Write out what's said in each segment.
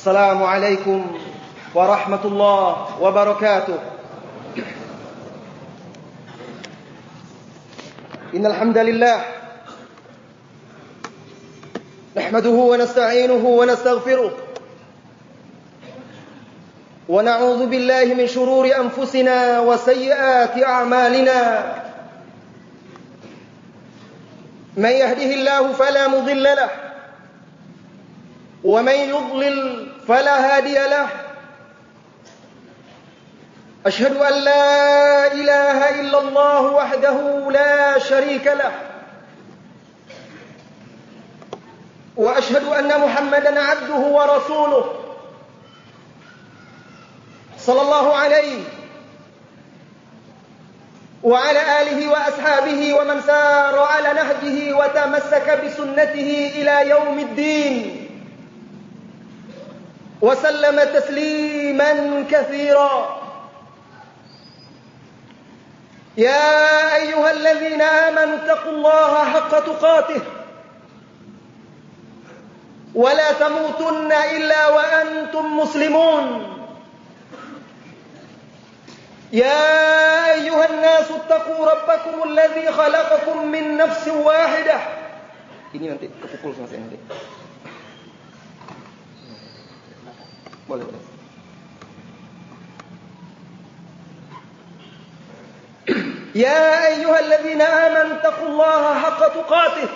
السلام عليكم ورحمة الله وبركاته. إن الحمد لله نحمده ونستعينه ونستغفره ونعوذ بالله من شرور أنفسنا وسيئات أعمالنا. من يهده الله فلا مضل له ومن يضلل فلا هادي له. أشهد أن لا إله إلا الله وحده لا شريك له وأشهد أن محمدا عبده ورسوله صلى الله عليه وعلى آله وأصحابه ومن سار على نهجه وتمسك بسنته إلى يوم الدين وسلم تسليما كثيرا. يا أيها الذين آمنوا اتقوا الله حق تقاته ولا تموتن إلا وأنتم مسلمون. يا أيها الناس اتقوا ربكم الذي خلقكم من نفس واحدة. Ini nanti kepukul sama saya nanti. Boleh. يا أيها الذين آمنوا اتقوا الله حق تقاته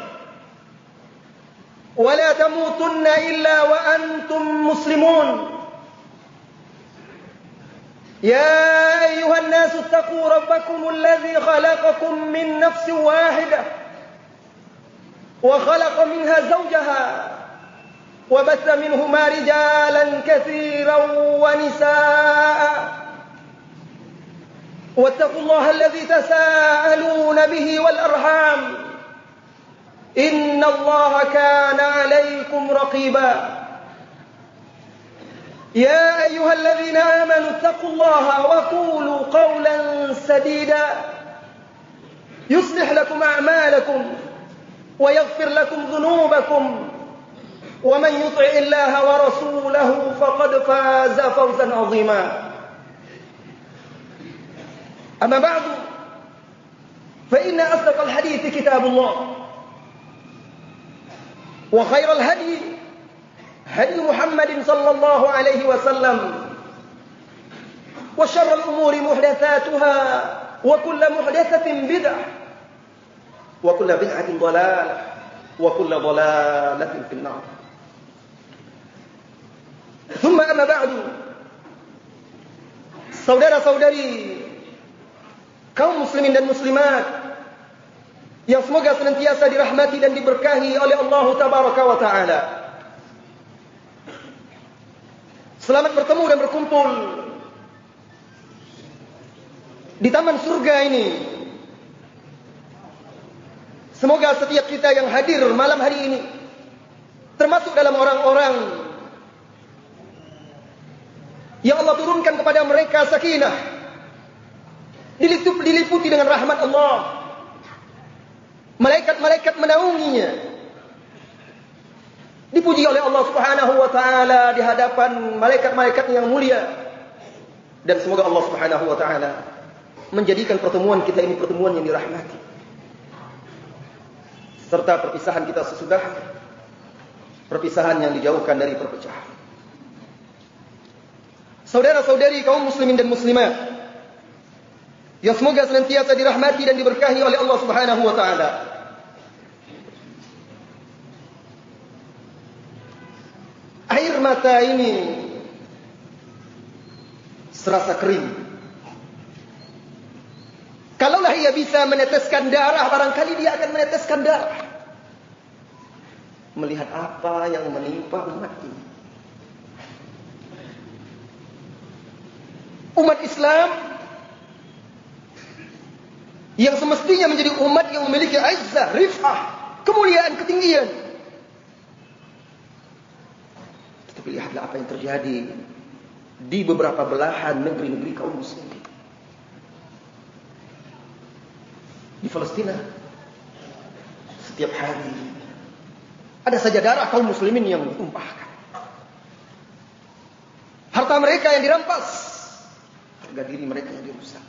ولا تموتن إلا وأنتم مسلمون. يا أيها الناس اتقوا ربكم الذي خلقكم من نفس واحدة وخلق منها زوجها وبث منهما رجالا كثيرا ونساء واتقوا الله الذي تساءلون به والأرحام إن الله كان عليكم رقيبا. يا أيها الذين آمنوا اتقوا الله وقولوا قولا سديدا يصلح لكم أعمالكم ويغفر لكم ذنوبكم ومن يطع الله ورسوله فقد فاز فوزا عظيما. أما بعد فإن أصدق الحديث كتاب الله وخير الهدي هدي محمد صلى الله عليه وسلم وشر الأمور محدثاتها وكل محدثة بدعة وكل بدعة ضلالة وكل ضلالة في النار. ثم أما بعد, saudara-saudari kaum muslimin dan muslimat yang semoga senantiasa dirahmati dan diberkahi oleh Allah Tabaraka wa Ta'ala. Selamat bertemu dan berkumpul di taman surga ini. Semoga setiap kita yang hadir malam hari ini termasuk dalam orang-orang yang Allah turunkan kepada mereka sakinah, diliputi dengan rahmat Allah, malaikat-malaikat menaunginya, dipuji oleh Allah Subhanahu wa Ta'ala di hadapan malaikat-malaikat yang mulia. Dan semoga Allah Subhanahu wa Ta'ala menjadikan pertemuan kita ini pertemuan yang dirahmati, serta perpisahan kita sesudah perpisahan yang dijauhkan dari perpecahan. Saudara-saudari kaum muslimin dan muslimat yang semoga senantiasa dirahmati dan diberkahi oleh Allah Subhanahu wa Ta'ala. Air mata ini serasa kering. Kalaulah ia bisa meneteskan darah, barangkali dia akan meneteskan darah melihat apa yang menimpa umat ini. Umat Islam yang semestinya menjadi umat yang memiliki izzah, rifah, kemuliaan, ketinggian. Tetapi lihatlah apa yang terjadi di beberapa belahan negeri-negeri kaum muslimin. Di Palestina setiap hari ada saja darah kaum muslimin yang ditumpahkan. Harta mereka yang dirampas, harga diri mereka yang dirusak.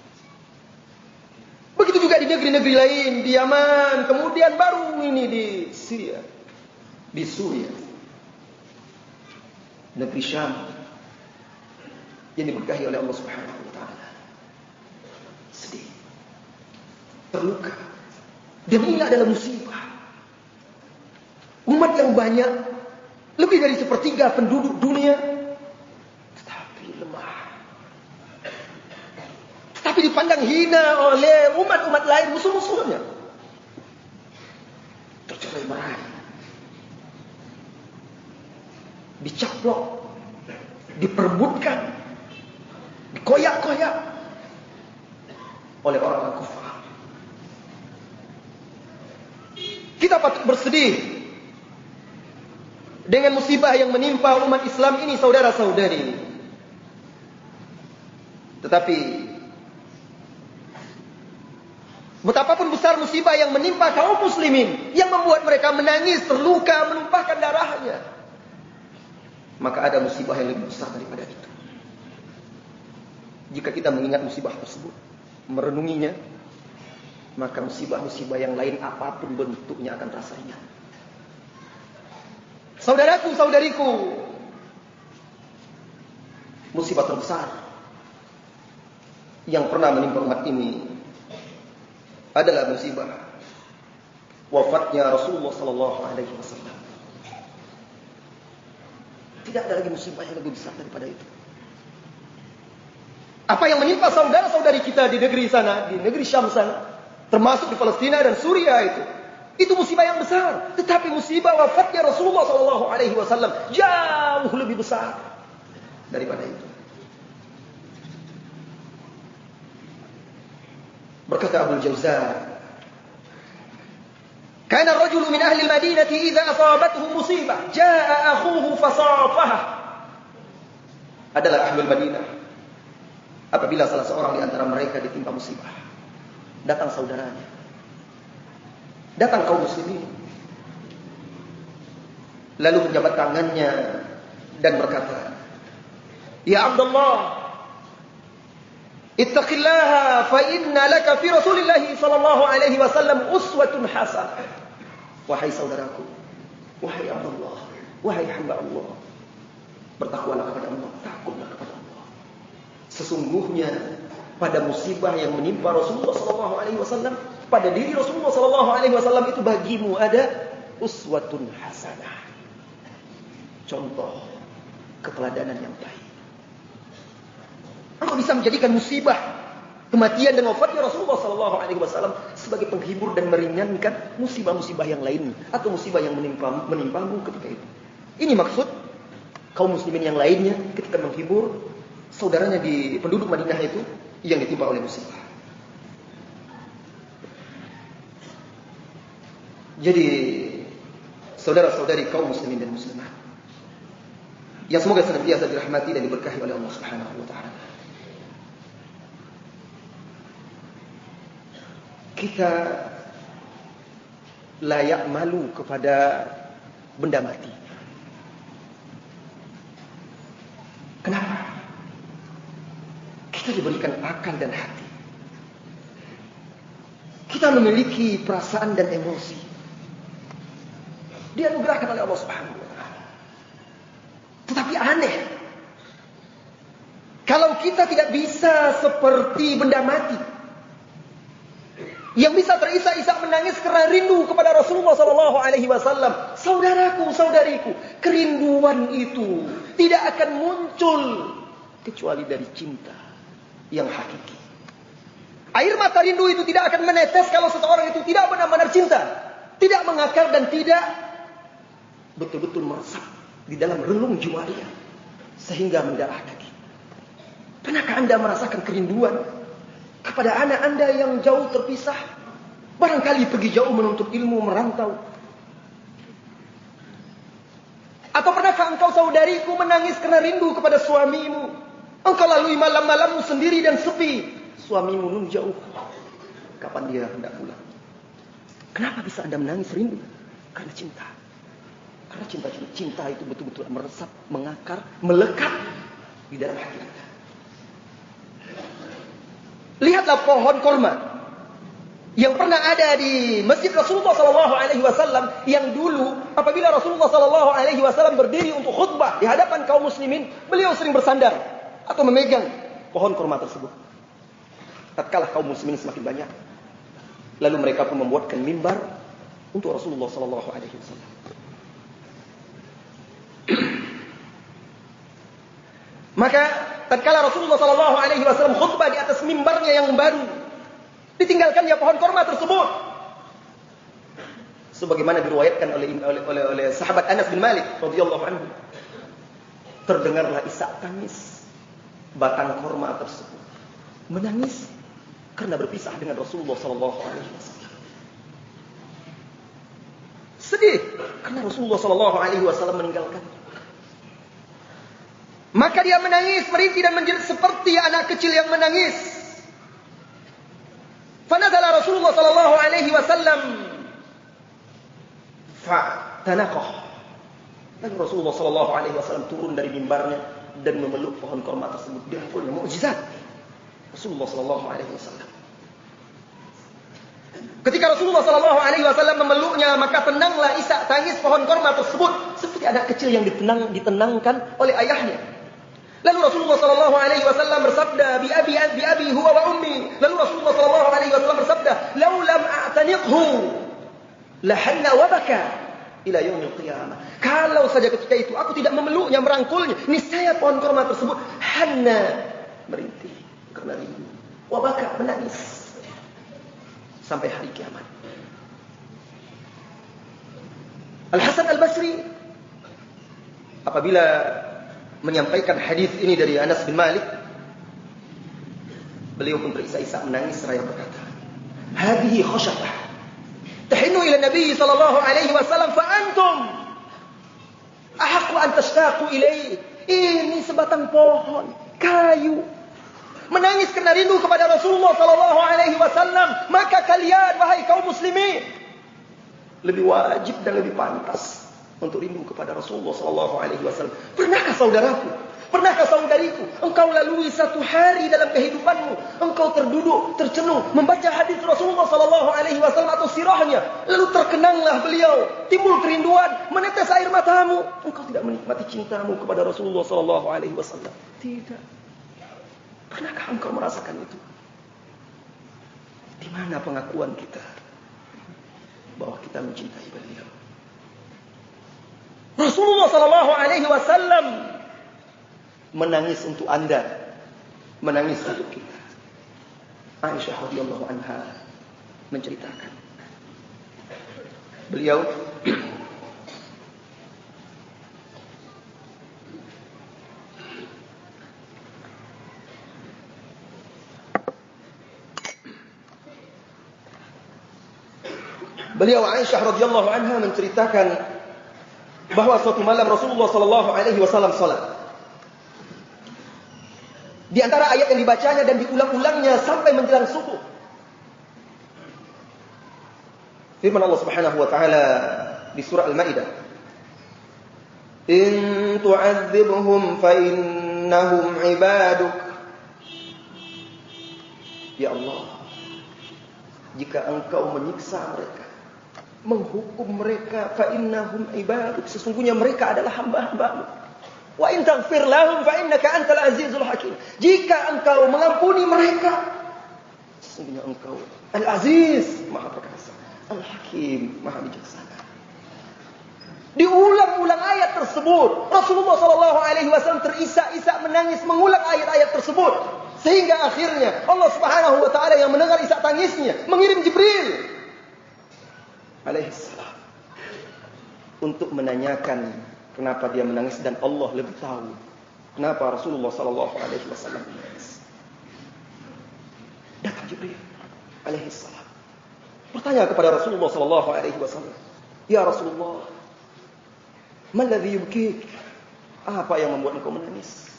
Begitu juga di negeri-negeri lain, di Yaman, kemudian baru ini di Syria, di Suriah, negeri Syam yang diberkahi oleh Allah Subhanahu wa taala. Sedih, terluka. Dan ini adalah musibah. Umat yang banyak, lebih dari sepertiga penduduk dunia, tetapi lemah. Tetapi dipandang hina oleh umat-umat lain, musuh-musuhnya. Tercerai berai, dicaplok, diperbutkan, dikoyak-koyak oleh orang-orang kufar. Kita patut bersedih dengan musibah yang menimpa umat Islam ini, saudara-saudari. Tetapi betapapun besar musibah yang menimpa kaum muslimin, yang membuat mereka menangis, terluka, menumpahkan darahnya, maka ada musibah yang lebih besar daripada itu. Jika kita mengingat musibah tersebut, merenunginya, maka musibah-musibah yang lain apapun bentuknya akan terasa ringan. Saudaraku, saudariku, musibah terbesar yang pernah menimpa umat ini adalah musibah wafatnya Rasulullah sallallahu alaihi wasallam. Tidak ada lagi musibah yang lebih besar daripada itu. Apa yang menimpa saudara-saudari kita di negeri sana, di negeri Syam sana, termasuk di Palestina dan Suriah itu musibah yang besar. Tetapi musibah wafatnya Rasulullah sallallahu alaihi wasallam jauh lebih besar daripada itu. Berkata Abu Jauzan, "Kana ar-rajulu min ahli al-Madinati idza asabathu musibah, jaa akhuhu fasafaha." Adalah ahli Madinah. Apabila salah seorang di antara mereka ditimpa musibah, datang saudaranya, datang kaum muslimin, lalu menjabat tangannya dan berkata, "Ya Abdullah, ittaqillaha fa inna laka fi Rasulillah sallallahu alaihi wasallam uswatun hasanah." Wahai saudaraku, wahai Abdullah, wahai hamba Allah, bertakwalah kepada Allah, takutlah kepada Allah. Sesungguhnya pada musibah yang menimpa Rasulullah sallallahu alaihi wasallam, pada diri Rasulullah sallallahu alaihi wasallam itu bagimu ada uswatun hasanah. Contoh keteladanan yang baik. Engkau bisa menjadikan musibah kematian dan wafatnya Rasulullah sallallahu alaihi wasallam sebagai penghibur dan meringankan musibah-musibah yang lain atau musibah yang menimpamu ketika itu. Ini maksud kaum muslimin yang lainnya ketika menghibur saudaranya di penduduk Madinah itu yang ditimpa oleh musibah. Jadi saudara-saudari kaum muslimin dan muslimat yang semoga senantiasa dirahmati dan diberkahi oleh Allah Subhanahu wa taala, kita layak malu kepada benda mati. Kenapa? Kita diberikan akal dan hati. Kita memiliki perasaan dan emosi. Dianugerahkan oleh Allah Subhanahu wa taala. Tetapi aneh, kalau kita tidak bisa seperti benda mati yang bisa terisak-isak menangis karena rindu kepada Rasulullah sallallahu alaihi wasallam, saudaraku, saudariku, kerinduan itu tidak akan muncul kecuali dari cinta yang hakiki. Air mata rindu itu tidak akan menetes kalau seseorang itu tidak benar-benar cinta, tidak mengakar dan tidak betul-betul meresap di dalam relung jiwanya sehingga mendarah daging. Pernahkah Anda merasakan kerinduan kepada anak Anda yang jauh terpisah? Barangkali pergi jauh menuntut ilmu, merantau. Atau pernahkah engkau, saudariku, menangis karena rindu kepada suamimu? Engkau lalui malam-malammu sendiri dan sepi. Suamimu nun jauh. Kapan dia hendak pulang? Kenapa bisa Anda menangis rindu? Karena cinta. Karena cinta itu betul-betul meresap, mengakar, melekat di dalam hati kita. Lihatlah pohon kurma yang pernah ada di Masjid Rasulullah SAW, yang dulu apabila Rasulullah SAW berdiri untuk khutbah di hadapan kaum muslimin, beliau sering bersandar atau memegang pohon kurma tersebut. Tatkala kaum muslimin semakin banyak, lalu mereka pun membuatkan mimbar untuk Rasulullah SAW. Maka tatkala Rasulullah SAW khutbah di atas mimbarnya yang baru, ditinggalkannya pohon kurma tersebut. Sebagaimana diriwayatkan oleh sahabat Anas bin Malik radhiyallahu anhu, terdengarlah isak tangis batang kurma tersebut, menangis karena berpisah dengan Rasulullah SAW. Sedih karena Rasulullah SAW meninggalkan. Maka dia menangis, merintih dan menjerit seperti anak kecil yang menangis. Fanazala Rasulullah SAW fatanaqah. Lalu Rasulullah SAW turun dari mimbarnya dan memeluk pohon kurma tersebut. Dia punya mukjizat Rasulullah SAW. Ketika Rasulullah SAW memeluknya, maka tenanglah isak tangis pohon kurma tersebut seperti anak kecil yang ditenangkan oleh ayahnya. Lalu Rasulullah SAW bersabda, bi abi huwa wa ummi. Lalu Rasulullah SAW bersabda, "Lau lam a'taniqhu lahanna wa baka ila yaumil qiyamah." Kalau saja ketika itu aku tidak memeluknya, merangkulnya, niscaya pohon kurma tersebut hanna, merintih karena rindu, wa baka, menangis sampai hari kiamat. Al-Hasan Al-Basri apabila menyampaikan hadis ini dari Anas bin Malik, beliau pun terisak-isak menangis seraya berkata, "Hadhihi khashabah tahinu ila Nabi sallallahu alaihi wasallam fa antum ahaqqu an tashtaqu ilaihi." Ini sebatang pohon kayu menangis karena rindu kepada Rasulullah sallallahu alaihi wasallam, maka kalian wahai kaum muslimin lebih wajib dan lebih pantas untuk rindu kepada Rasulullah SAW. Pernahkah saudaraku, pernahkah saudariku, engkau lalui satu hari dalam kehidupanmu, engkau terduduk, tercenung, membaca hadis Rasulullah SAW atau sirahnya, lalu terkenanglah beliau, timbul kerinduan, menetes air matamu, engkau tidak menikmati cintamu kepada Rasulullah SAW? Tidak. Pernahkah engkau merasakan itu? Di mana pengakuan kita bahwa kita mencintai beliau? Rasulullah SAW menangis untuk Anda, menangis untuk kita. Aisyah radhiyallahu anha menceritakan, beliau Aisyah radhiyallahu anha menceritakan bahwa suatu malam Rasulullah SAW salat. Di antara ayat yang dibacanya dan diulang-ulangnya sampai menjelang subuh, firman Allah Subhanahu wa taala di surah Al-Maidah, "In tu'adzibhum fa innahum 'ibaduk." Ya Allah, jika engkau menyiksa mereka, menghukum mereka, fa innahum ibaduk, sesungguhnya mereka adalah hamba-hambamu. Wa in taghfir lahum fa innaka antal azizul hakim. Jika engkau mengampuni mereka, sesungguhnya engkau Al-Aziz, Maha Perkasa, Al-Hakim, Maha Bijaksana. Diulang-ulang ayat tersebut. Rasulullah SAW terisak-isak menangis mengulang ayat-ayat tersebut, sehingga akhirnya Allah Subhanahu wa taala yang mendengar isak tangisnya mengirim Jibril alaihissalam untuk menanyakan kenapa dia menangis, dan Allah lebih tahu kenapa Rasulullah SAW menangis. Datang Jibril alaihissalam bertanya kepada Rasulullah SAW, "Ya Rasulullah, ma alladhi yubkik?" Apa yang membuat engkau menangis?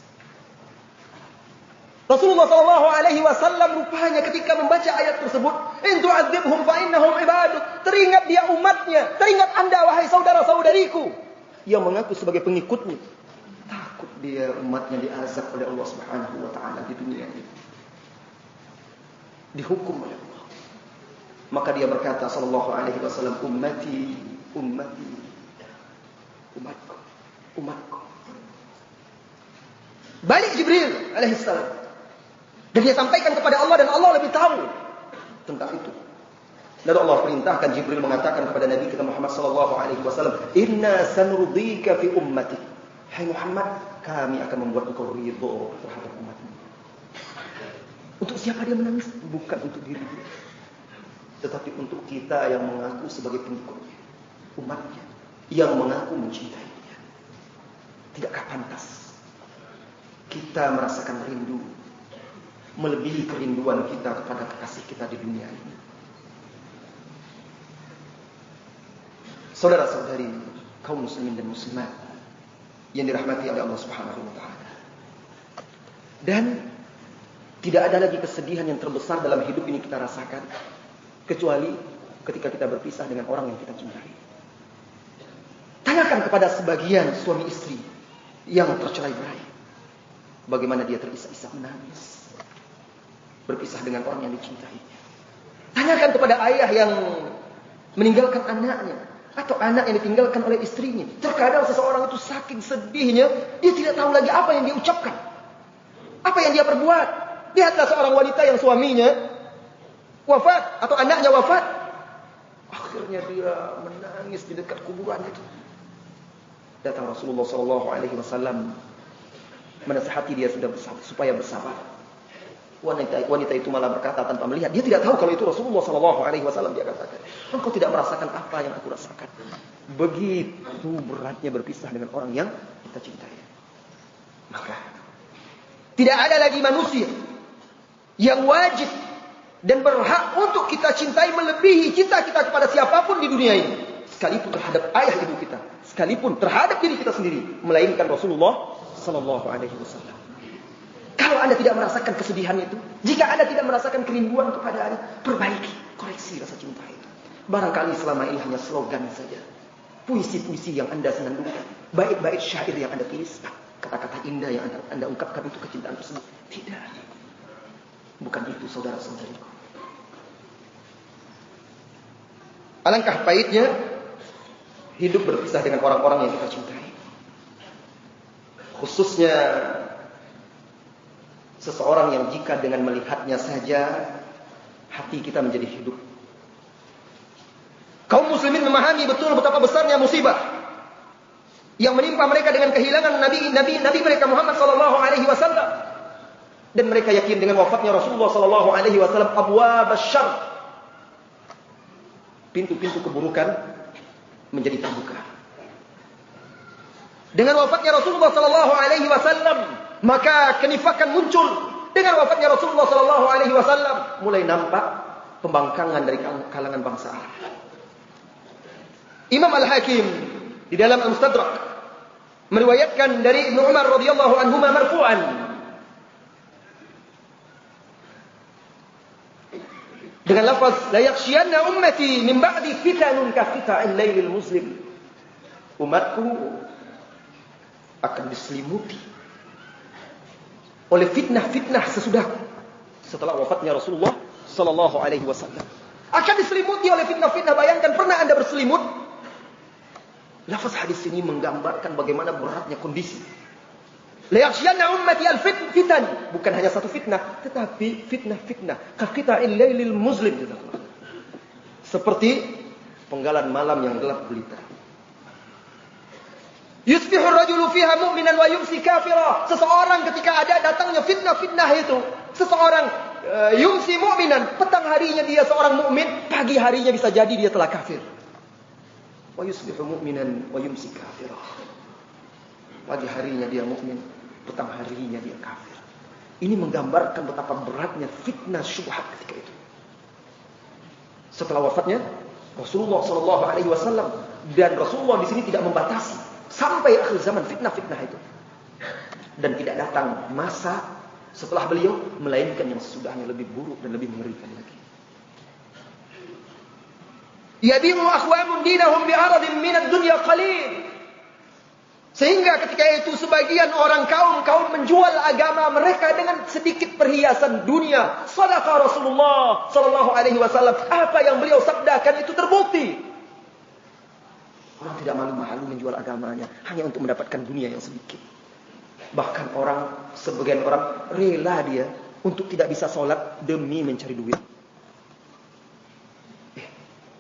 Rasulullah SAW rupanya ketika membaca ayat tersebut, "In tu'adzibhum fa innahum ibaduk," teringat dia umatnya, teringat Anda wahai saudara-saudariku yang mengaku sebagai pengikutmu. Takut dia umatnya diazab oleh Allah Subhanahu wa taala di dunia ini. Dihukum oleh Allah. Maka dia berkata sallallahu alaihi wasallam, ummati, ummati, umatku, umatku. Balik Jibril alaihi salam. Dan dia sampaikan kepada Allah dan Allah lebih tahu tentang itu. Lalu Allah perintahkan Jibril mengatakan kepada Nabi kita Muhammad sallallahu alaihi wasallam, "Inna sanurdika fi ummati." Hai Muhammad, kami akan membuat engkau ridho terhadap umatmu. Untuk siapa dia menangis? Bukan untuk diri dia, tetapi untuk kita yang mengaku sebagai pengikutnya, umatnya, yang mengaku mencintainya. Tidakkah pantas kita merasakan rindu melebihi kerinduan kita kepada kekasih kita di dunia ini? Saudara-saudari kaum muslimin dan muslimat yang dirahmati oleh Allah Subhanahu wa taala. Dan tidak ada lagi kesedihan yang terbesar dalam hidup ini kita rasakan kecuali ketika kita berpisah dengan orang yang kita cintai. Tanyakan kepada sebagian suami istri yang tercerai-berai, bagaimana dia terisak-isak menangis berpisah dengan orang yang dicintainya. Tanyakan kepada ayah yang meninggalkan anaknya, atau anak yang ditinggalkan oleh istrinya. Terkadang seseorang itu saking sedihnya, dia tidak tahu lagi apa yang dia ucapkan, apa yang dia perbuat. Lihatlah seorang wanita yang suaminya wafat atau anaknya wafat, akhirnya dia menangis di dekat kuburan itu. Datang Rasulullah SAW menasihati dia supaya bersabar. Wanita itu malah berkata tanpa melihat, dia tidak tahu kalau itu Rasulullah SAW. Dia katakan, engkau tidak merasakan apa yang aku rasakan. Begitu beratnya berpisah dengan orang yang kita cintai. Maka tidak ada lagi manusia yang wajib dan berhak untuk kita cintai melebihi cinta kita kepada siapapun di dunia ini, sekalipun terhadap ayah ibu kita, sekalipun terhadap diri kita sendiri, melainkan Rasulullah SAW. Kalau Anda tidak merasakan kesedihan itu, jika Anda tidak merasakan kerinduan kepada Anda, perbaiki, koreksi rasa cinta itu. Barangkali selama ini hanya slogan saja, puisi-puisi yang Anda senandungkan, bait-bait syair yang Anda tulis, kata-kata indah yang Anda ungkapkan untuk kecintaan tersebut. Tidak, bukan itu saudara-saudariku. Alangkah pahitnya hidup berpisah dengan orang-orang yang kita cintai, khususnya seseorang yang jika dengan melihatnya saja hati kita menjadi hidup. Kaum muslimin memahami betul betapa besarnya musibah yang menimpa mereka dengan kehilangan nabi mereka Muhammad sallallahu alaihi wasallam, dan mereka yakin dengan wafatnya Rasulullah sallallahu alaihi wasallam abwab asy-syarr, pintu-pintu keburukan menjadi terbuka. Dengan wafatnya Rasulullah sallallahu alaihi wasallam, maka kenifakan muncul. Dengan wafatnya Rasulullah sallallahu alaihi wasallam, mulai nampak pembangkangan dari kalangan bangsa Arab. Imam Al-Hakim di dalam Al-Mustadrak meriwayatkan dari Ibnu Umar radhiyallahu anhuma marfu'an, dengan lafaz la yakhshiyanna ummati min ba'di fitanun ka fita'il lailil muslim. Umatku akan diselimuti oleh fitnah-fitnah sesudahku. Setelah wafatnya Rasulullah sallallahu alaihi wasallam, akan diselimuti oleh fitnah-fitnah. Bayangkan, pernah Anda berselimut? Lafaz hadis ini menggambarkan bagaimana beratnya kondisi. La yakhshiyanna ummati al-fitan, bukan hanya satu fitnah, tetapi fitnah-fitnah ka qita'il lailil muslim, seperti penggalan malam yang gelap gulita. Yusbihu ar-rajulu fiha mu'minan wa yumsi kafira. Seseorang ketika ada datangnya fitnah-fitnah itu, seseorang yumsi mu'minan, petang harinya dia seorang mukmin, pagi harinya bisa jadi dia telah kafir. Wa yusbihu mu'minan wa yumsi kafira. Pagi harinya dia mukmin, petang harinya dia kafir. Ini menggambarkan betapa beratnya fitnah syubhat ketika itu. Setelah wafatnya Rasulullah sallallahu alaihi wasallam, dan Rasulullah di sini tidak membatasi sampai akhir zaman fitnah-fitnah itu, dan tidak datang masa setelah beliau melainkan yang sesudahnya lebih buruk dan lebih mengerikan lagi. Yabi'u aqwamun dinahum bi'aradin minad dunya qalil. Sehingga ketika itu sebagian orang kaum menjual agama mereka dengan sedikit perhiasan dunia. Shadaqah Rasulullah sallallahu alaihi wasallam. Apa yang beliau sabdakan itu terbukti. Orang tidak malu-malu menjual agamanya hanya untuk mendapatkan dunia yang sedikit. Bahkan sebagian orang rela dia untuk tidak bisa sholat demi mencari duit.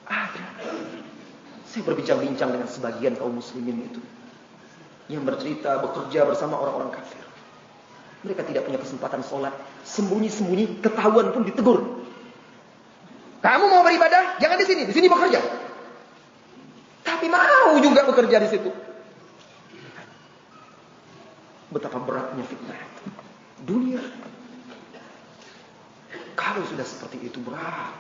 Ada. Saya berbincang-bincang dengan sebagian kaum muslimin itu, yang bercerita bekerja bersama orang-orang kafir. Mereka tidak punya kesempatan sholat. Sembunyi-sembunyi, ketahuan pun ditegur. Kamu mau beribadah? Jangan di sini bekerja. Tapi mau juga bekerja di situ. Betapa beratnya fitnah dunia. Kalau sudah seperti itu berat.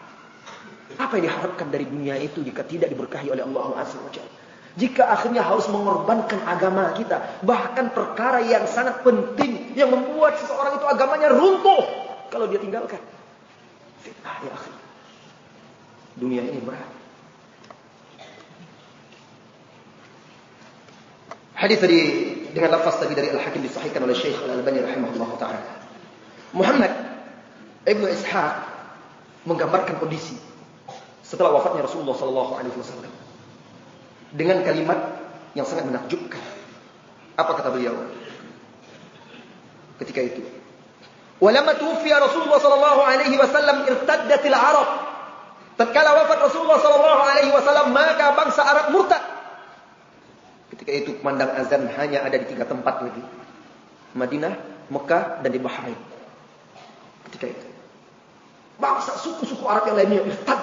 Apa yang diharapkan dari dunia itu jika tidak diberkahi oleh Allah Azza wa Jalla? Jika akhirnya harus mengorbankan agama kita, bahkan perkara yang sangat penting yang membuat seseorang itu agamanya runtuh kalau dia tinggalkan. Fitnah ya akhi. Dunia ini berat. Hadis tadi dengan lafaz tadi dari Al-Hakim disahihkan oleh Syekh Al-Albani rahimahullah taala. Muhammad Ibnu Ishaq menggambarkan kondisi setelah wafatnya Rasulullah sallallahu alaihi wasallam dengan kalimat yang sangat menakjubkan. Apa kata beliau ketika itu? Walamma tuwfiya Rasulullah sallallahu alaihi wasallam irtaddatil Arab. Tatkala wafat Rasulullah sallallahu alaihi wasallam, maka bangsa Arab murtad. Ketika itu kumandang azan hanya ada di 3 tempat lagi. Madinah, Mekah, dan di Bahrain. Ketika itu bangsa suku-suku Arab yang lainnya murtad,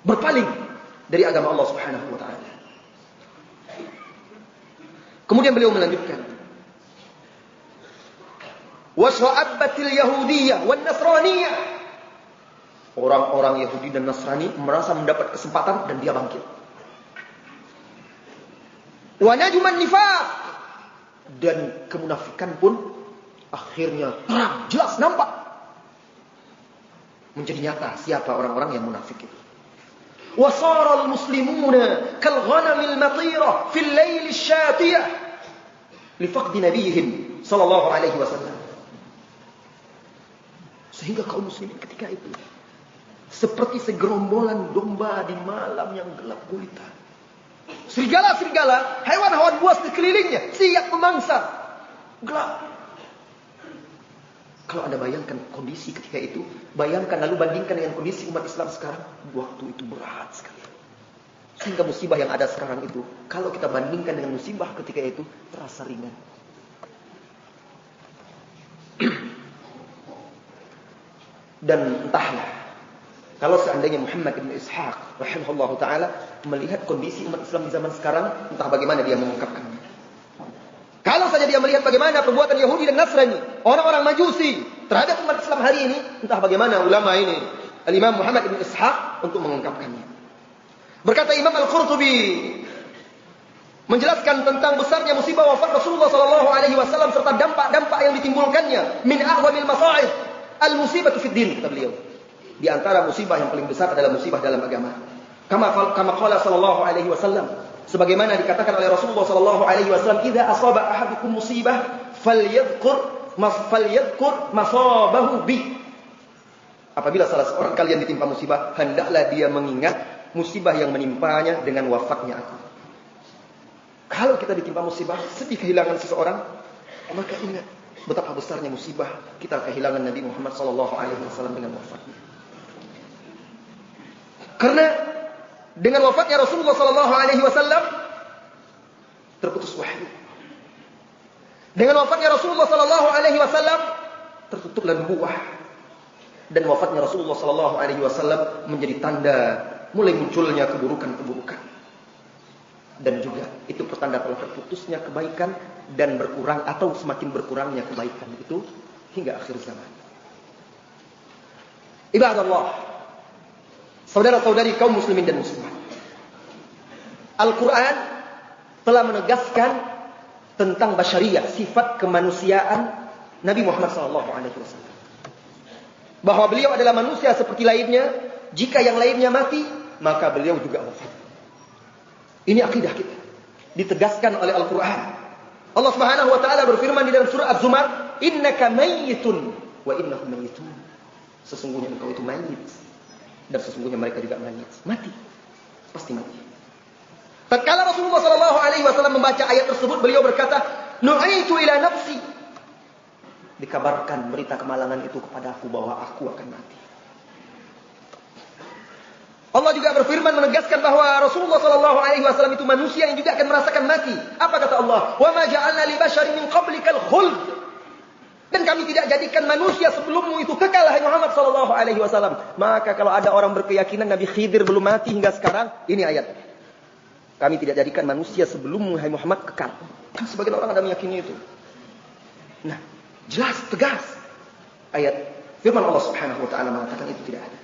berpaling dari agama Allah Subhanahu wa taala. Kemudian beliau melanjutkan, "Wasya'abbatil yahudiyyah wan nasraniyah." Orang-orang Yahudi dan Nasrani merasa mendapat kesempatan dan dia bangkit. Wa najuman nifaq, dan kemunafikan pun akhirnya terang, jelas nampak. Menjadi nyata siapa orang-orang yang munafik itu. وصار المسلمون كالغنم المطيرة في الليل الشاتية لفقد نبيهم صلى الله عليه وسلم. Sehingga kaum muslimin ketika itu seperti segerombolan domba di malam yang gelap gulita. Serigala-serigala, hewan-hewan buas di sekelilingnya siap memangsa. Gelap. Kalau Anda bayangkan kondisi ketika itu, bayangkan lalu bandingkan dengan kondisi umat Islam sekarang, waktu itu berat sekali. Sehingga musibah yang ada sekarang itu, kalau kita bandingkan dengan musibah ketika itu, terasa ringan. Dan entahlah, kalau seandainya Muhammad bin Ishaq rahimahullah ta'ala melihat kondisi umat Islam di zaman sekarang, entah bagaimana dia mengungkapkannya. Kalau saja dia melihat bagaimana perbuatan Yahudi dan Nasrani, orang-orang Majusi terhadap umat Islam hari ini, entah bagaimana ulama ini, Al-Imam Muhammad bin Ishaq untuk mengungkapkannya. Berkata Imam Al-Qurtubi menjelaskan tentang besarnya musibah wafat Rasulullah sallallahu alaihi wasallam serta dampak-dampak yang ditimbulkannya, min a'wamil masa'ib al-musibatu fid din, kata beliau. Di antara musibah yang paling besar adalah musibah dalam agama. Kama qala sallallahu alaihi wasallam, sebagaimana dikatakan oleh Rasulullah sallallahu alaihi wasallam, "Idza asaba ahadukum musibah falyadhkur masabahu bi." Apabila salah seorang kalian ditimpa musibah, hendaklah dia mengingat musibah yang menimpanya dengan wafatnya aku. Kalau kita ditimpa musibah, sedih kehilangan seseorang, maka ingat betapa besarnya musibah kita kehilangan Nabi Muhammad sallallahu alaihi wasallam dengan wafatnya. Karena dengan wafatnya Rasulullah sallallahu alaihi wasallam terputus wahyu. Dengan wafatnya Rasulullah sallallahu alaihi wasallam tertutuplah nubuwah. Dan wafatnya Rasulullah sallallahu alaihi wasallam menjadi tanda mulai munculnya keburukan-keburukan. Dan juga itu pertanda telah terputusnya kebaikan dan berkurang atau semakin berkurangnya kebaikan itu hingga akhir zaman. Ibadallah, saudara-saudari kaum muslimin dan muslimat, Al-Quran telah menegaskan tentang basyariyah, sifat kemanusiaan Nabi Muhammad SAW. Bahwa beliau adalah manusia seperti lainnya. Jika yang lainnya mati, maka beliau juga wafat. Ini akidah kita. ditegaskan oleh Al-Quran. Allah Subhanahu wa taala berfirman di dalam surah Az-Zumar, "Innaka mayyitun wa innahum mayyitun." Sesungguhnya engkau itu mayit dan sesungguhnya mereka juga mayit. Mati. Pasti mati. Tatkala Rasulullah sallallahu alaihi wasallam membaca ayat tersebut, beliau berkata, "Nu'aitu ila nafsi." Dikabarkan berita kemalangan itu kepadaku bahwa aku akan mati. Allah juga berfirman menegaskan bahwa Rasulullah sallallahu alaihi wasallam itu manusia yang juga akan merasakan mati. Apa kata Allah? "Wa ma ja'alna li basyarin min qablikal khuld." Dan kami tidak jadikan manusia sebelummu itu kekal, hai Muhammad sallallahu alaihi wasallam. Maka kalau ada orang berkeyakinan Nabi Khidir belum mati hingga sekarang, ini ayat. Kami tidak jadikan manusia sebelummu, hai Muhammad, kekal. Kan sebagian orang ada meyakini itu. Nah, jelas, tegas. Ayat firman Allah Subhanahu wa taala mengatakan itu tidak ada.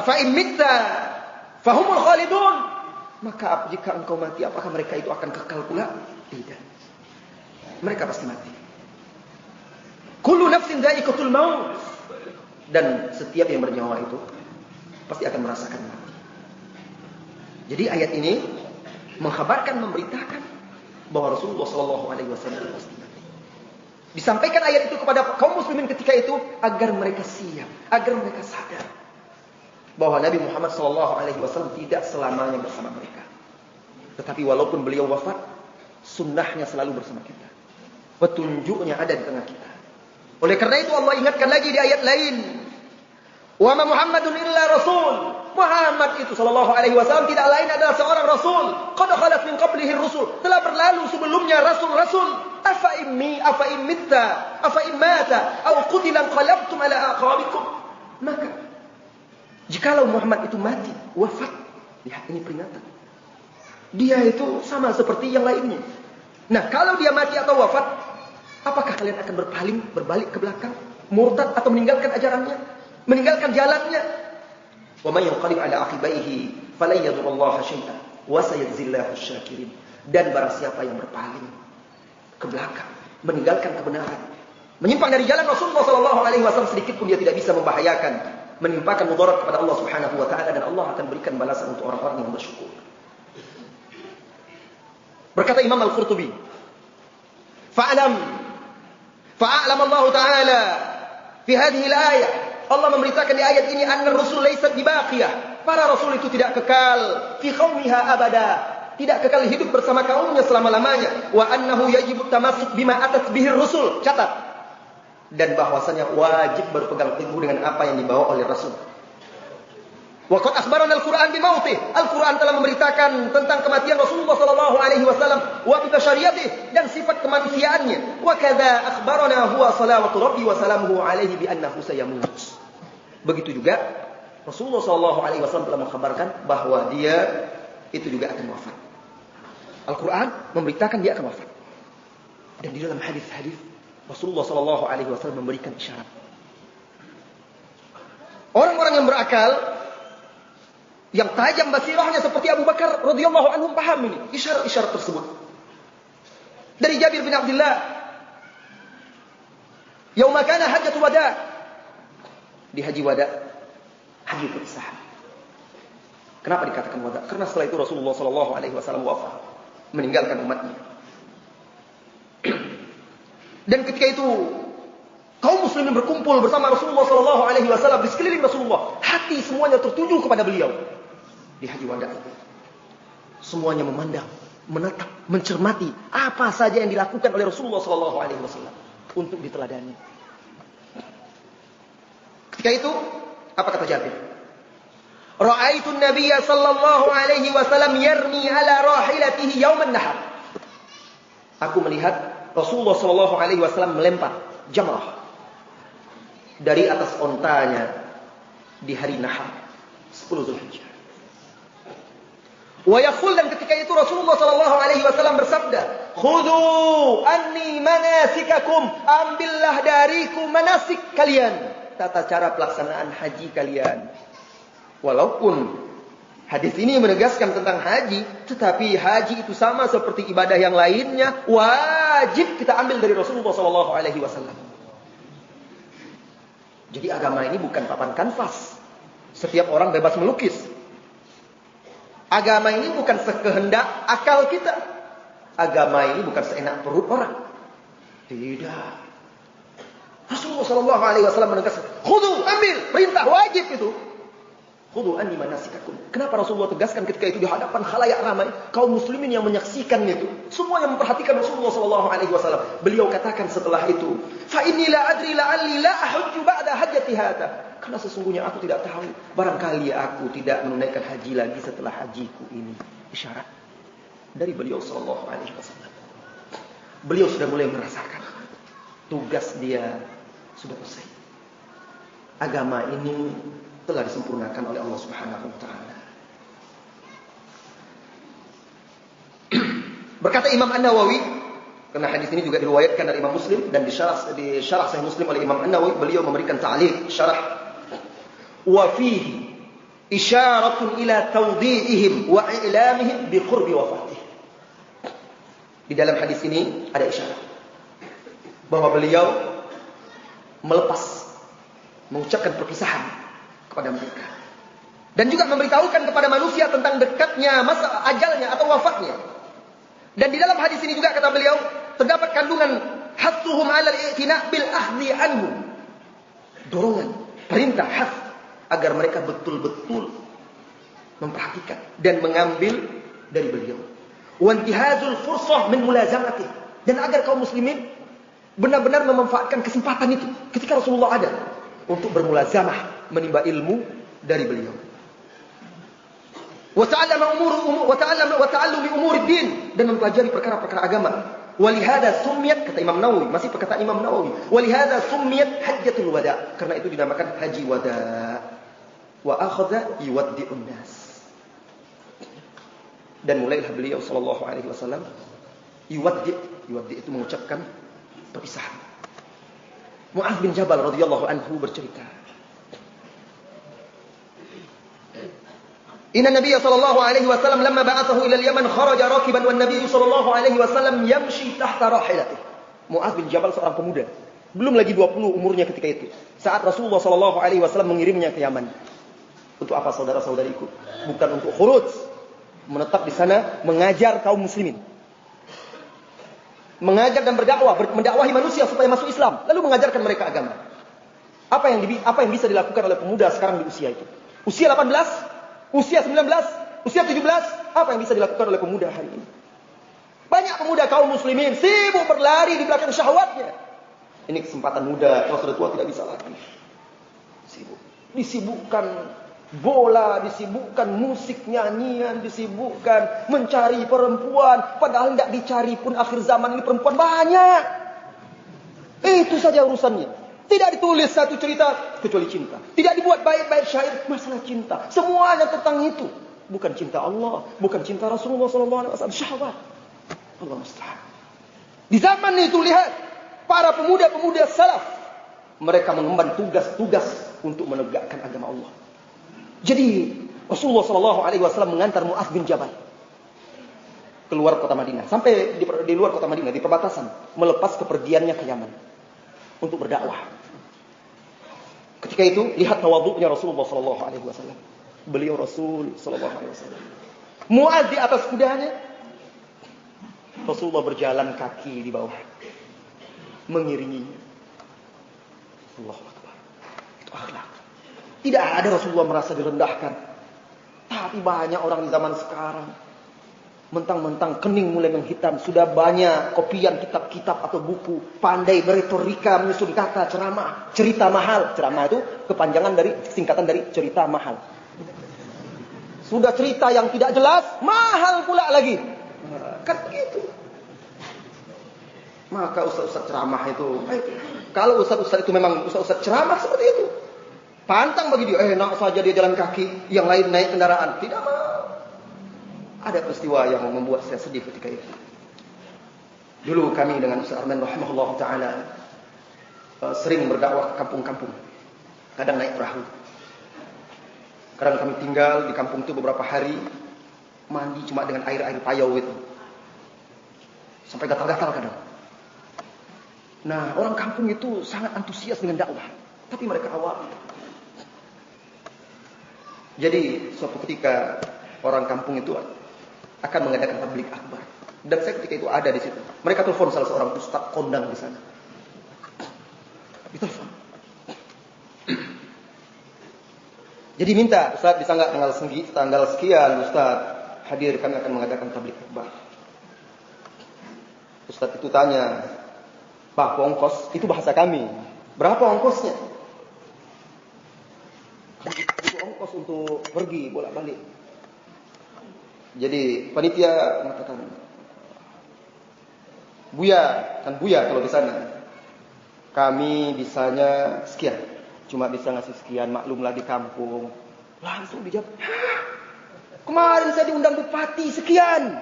Afa in mitta fahumul khalidun. Maka jika engkau mati, apakah mereka itu akan kekal pula? Tidak. Mereka pasti mati. Kullu nafsin dha'iqatul maut. Dan setiap yang bernyawa itu pasti akan merasakan mati. Jadi ayat ini mengkhabarkan, memberitakan bahwa Rasulullah sallallahu alaihi wasallam pasti mati. Disampaikan ayat itu kepada kaum muslimin ketika itu agar mereka siap, agar mereka sadar bahwa Nabi Muhammad SAW tidak selamanya bersama mereka. Tetapi walaupun beliau wafat, sunnahnya selalu bersama kita. Petunjuknya ada di tengah kita. Oleh karena itu Allah ingatkan lagi di ayat lain, "Wa ma Muhammadun illa rasul." Muhammad itu SAW tidak lain adalah seorang rasul. Qad khalat min qablihi rusul. Telah berlalu sebelumnya rasul-rasul. Afa in mitta, afa in mata, aw qutila qalabtum ala aqabikum. Maka jikalau Muhammad itu mati, wafat, lihat ini peringatan. Dia itu sama seperti yang lainnya. Nah, kalau dia mati atau wafat, apakah kalian akan berpaling, berbalik ke belakang, murtad atau meninggalkan ajarannya, meninggalkan jalannya? Wa may yanqalib ala aqibaihi falan yadurrullaha syai'an wa sayajzillahu asy-syakirin. Dan barang siapa yang berpaling ke belakang, meninggalkan kebenaran, menyimpang dari jalan Rasulullah sallallahu alaihi wasallam, sedikit pun dia tidak bisa membahayakan, menimpakan mudarat kepada Allah Subhanahu wa taala, dan Allah akan berikan balasan untuk orang-orang yang bersyukur. Berkata Imam Al-Qurtubi, "Fa'lam Allah taala fi hadhihi al-ayah." Allah memberitakan di ayat ini anna ar-rusul laysat bibaqiyah. Para rasul itu tidak kekal fi qaumiha abada, tidak kekal hidup bersama kaumnya selama-lamanya. Wa annahu yajibu tamassuk bima atat bihi ar-rusul. Catat. Dan bahwasanya wajib berpegang teguh dengan apa yang dibawa oleh Rasul. Wa qad akhbarana al-Qur'an bi mautih. Al-Qur'an telah memberitakan tentang kematian Rasulullah sallallahu alaihi wasallam wa bi basyariyatih, dan sifat kemanusiaannya. Wa kadza akhbarana huwa salawatu rabbi wa salamuhu alaihi bi annahu sayamut. Begitu juga Rasulullah sallallahu alaihi wasallam telah mengkhabarkan bahwa dia itu juga akan wafat. Al-Qur'an memberitakan dia akan wafat. Dan di dalam hadis-hadis Rasulullah sallallahu alaihi wasallam memberikan isyarat. Orang-orang yang berakal, yang tajam basirahnya seperti Abu Bakar radhiyallahu anhu paham ini isyarat-isyarat tersebut. Dari Jabir bin Abdullah, yauma kana hajjatul wada, di haji wada, haji perpisahan. Kenapa dikatakan wada? Karena setelah itu Rasulullah sallallahu alaihi wasallam wafat, meninggalkan umatnya. Dan ketika itu kaum muslimin berkumpul bersama Rasulullah sallallahu alaihi wasallam di sekeliling Rasulullah. Hati semuanya tertuju kepada beliau. Di haji wada, semuanya memandang, menatap, mencermati apa saja yang dilakukan oleh Rasulullah sallallahu alaihi wasallam untuk diteladani. Ketika itu, apa kata Jabir? Ra'aitu an-nabiyya sallallahu alaihi wasallam yarmi ala rahilatihi yauman nahar. Aku melihat Rasulullah sallallahu alaihi wasallam melempar jamrah dari atas ontanya di hari Nahar 10 Zulhijjah. Wa yaqul, dan ketika itu Rasulullah sallallahu alaihi wasallam bersabda, "Khudhu anni manasikakum." Ambillah dariku manasik kalian, tata cara pelaksanaan haji kalian. Walaupun hadis ini menegaskan tentang haji, tetapi haji itu sama seperti ibadah yang lainnya, wajib kita ambil dari Rasulullah sallallahu alaihi wasallam. Jadi agama ini bukan papan kanvas. Setiap orang bebas melukis. Agama ini bukan sekehendak akal kita. Agama ini bukan seenak perut orang. Tidak. Rasulullah sallallahu alaihi wasallam menegaskan, "Khudhu, ambil, perintah wajib itu. Khudhu anni manasikakum." Kenapa Rasulullah tegaskan ketika itu di hadapan khalayak ramai, kaum muslimin yang menyaksikan itu, semua yang memperhatikan Rasulullah sallallahu alaihi wasallam. Beliau katakan setelah itu, "Fa inni la adri la'alli la ahujju ba'da hajjati hadha." Karena sesungguhnya aku tidak tahu, barangkali aku tidak menunaikan haji lagi setelah hajiku ini. Isyarat dari beliau sallallahu alaihi wasallam. Beliau sudah mulai merasakan tugas dia sudah selesai. Agama ini telah disempurnakan oleh Allah Subhanahu wa taala. Berkata Imam An-Nawawi, karena hadis ini juga diriwayatkan dari Imam Muslim dan di syarah Sahih Muslim oleh Imam An-Nawawi, beliau memberikan ta'liq syarah, wa fihi isyaratun ila tawdi'ihim wa i'lamihim bi qurbi wafatih. Di dalam hadis ini ada isyarat bahwa beliau mengucapkan perpisahan kepada mereka dan juga memberitahukan kepada manusia tentang dekatnya masa ajalnya atau wafatnya. Dan di dalam hadis ini juga kata beliau terdapat kandungan hattuhum 'ala al-i'tina' bil ahdi anhu. Dorongan, perintah, hath, agar mereka betul-betul memperhatikan dan mengambil dari beliau. Wa intihazul fursah min mulazamati, dan agar kaum muslimin benar-benar memanfaatkan kesempatan itu ketika Rasulullah ada untuk bermulazamah menimba ilmu dari beliau. Wa ta'allumi umuri din, dan mempelajari perkara-perkara agama. Walihada summiyat, kata Imam Nawawi, masih perkataan Imam Nawawi, walihada summiyat hajjatul wada, karena itu dinamakan haji wada. Wa akhadha yuwaddi'un nas, dan mulailah beliau sallallahu alaihi wasallam yuwaddi itu mengucapkan perpisahan. Mu'adz bin Jabal radhiyallahu anhu bercerita, Inna Nabiyya sallallahu alaihi wasallam lamma ba'athahu ila al-Yaman kharaja rakiban wan Nabiyyu sallallahu alaihi wasallam yamshi tahta rahilatihi. Mu'adz bin Jabal seorang pemuda, belum lagi 20 umurnya ketika itu, saat Rasulullah sallallahu alaihi wasallam mengirimnya ke Yaman. Untuk apa, saudara-saudariku? Bukan untuk khuruj, menetap di sana mengajar kaum muslimin, mengajar dan mendakwahi manusia supaya masuk Islam, lalu mengajarkan mereka agama. Apa yang bisa dilakukan oleh pemuda sekarang di usia itu? Usia 18, usia 19, usia 17, apa yang bisa dilakukan oleh pemuda hari ini? Banyak pemuda kaum muslimin sibuk berlari di belakang syahwatnya. Ini kesempatan muda, kalau sudah tua tidak bisa lagi. Sibuk. Disibukkan bola, disibukkan musik, nyanyian, disibukkan mencari perempuan. Padahal tidak dicari pun akhir zaman ini perempuan banyak. Itu saja urusannya. Tidak ditulis satu cerita kecuali cinta. Tidak dibuat bait-bait syair masalah cinta. Semuanya tentang itu. Bukan cinta Allah, bukan cinta Rasulullah SAW. Syahwat. Allah musta'an. Di zaman itu lihat para pemuda-pemuda salaf, mereka mengemban tugas-tugas untuk menegakkan agama Allah. Jadi Rasulullah SAW mengantar Mu'adz bin Jabal keluar kota Madinah, sampai di luar kota Madinah, di perbatasan, melepas kepergiannya ke Yaman untuk berdakwah. Ketika itu lihat tawadhu'nya Rasulullah SAW. Beliau Rasul SAW. Mu'adz di atas kudanya, Rasulullah berjalan kaki di bawah, mengiringinya. Allahu Akbar. Itu akhlak. Tidak ada Rasulullah merasa direndahkan. Tapi banyak orang di zaman sekarang, mentang-mentang kening mulai menghitam, sudah banyak kopian kitab-kitab atau buku, pandai beretorika, menyusun kata, ceramah, cerita mahal. Ceramah itu singkatan dari cerita mahal. Sudah cerita yang tidak jelas, mahal pula lagi. Kan begitu. Maka ustaz-ustaz ceramah itu, kalau ustaz-ustaz itu memang ustaz-ustaz ceramah seperti itu, pantang bagi dia, enak saja dia jalan kaki, yang lain naik kendaraan. Tidak mau. Ada peristiwa yang membuat saya sedih ketika itu. Dulu kami dengan Ustaz Arman rahimahullah ta'ala sering berdakwah ke kampung-kampung. Kadang naik perahu. Kadang kami tinggal di kampung itu beberapa hari, mandi cuma dengan air-air payau itu. Sampai gatal-gatal kadang. Nah, orang kampung itu sangat antusias dengan dakwah. Tapi mereka awam. Jadi suatu ketika orang kampung itu akan mengadakan tabligh akbar. Dan saya ketika itu ada di situ. Mereka telepon salah seorang ustaz kondang di sana. Ditelepon. Jadi minta, Ustaz bisa nggak tanggal sekian Ustaz hadir, kami akan mengadakan tabligh akbar. Ustaz itu tanya, Pak, ongkos? Itu bahasa kami. Berapa ongkosnya? Itu ongkos untuk pergi bolak-balik. Jadi panitia mengatakan, Buya, kan Buya kalau di sana. Kami bisanya sekian. Cuma bisa ngasih sekian, maklumlah di kampung. Langsung dijawab, kemarin saya diundang bupati sekian.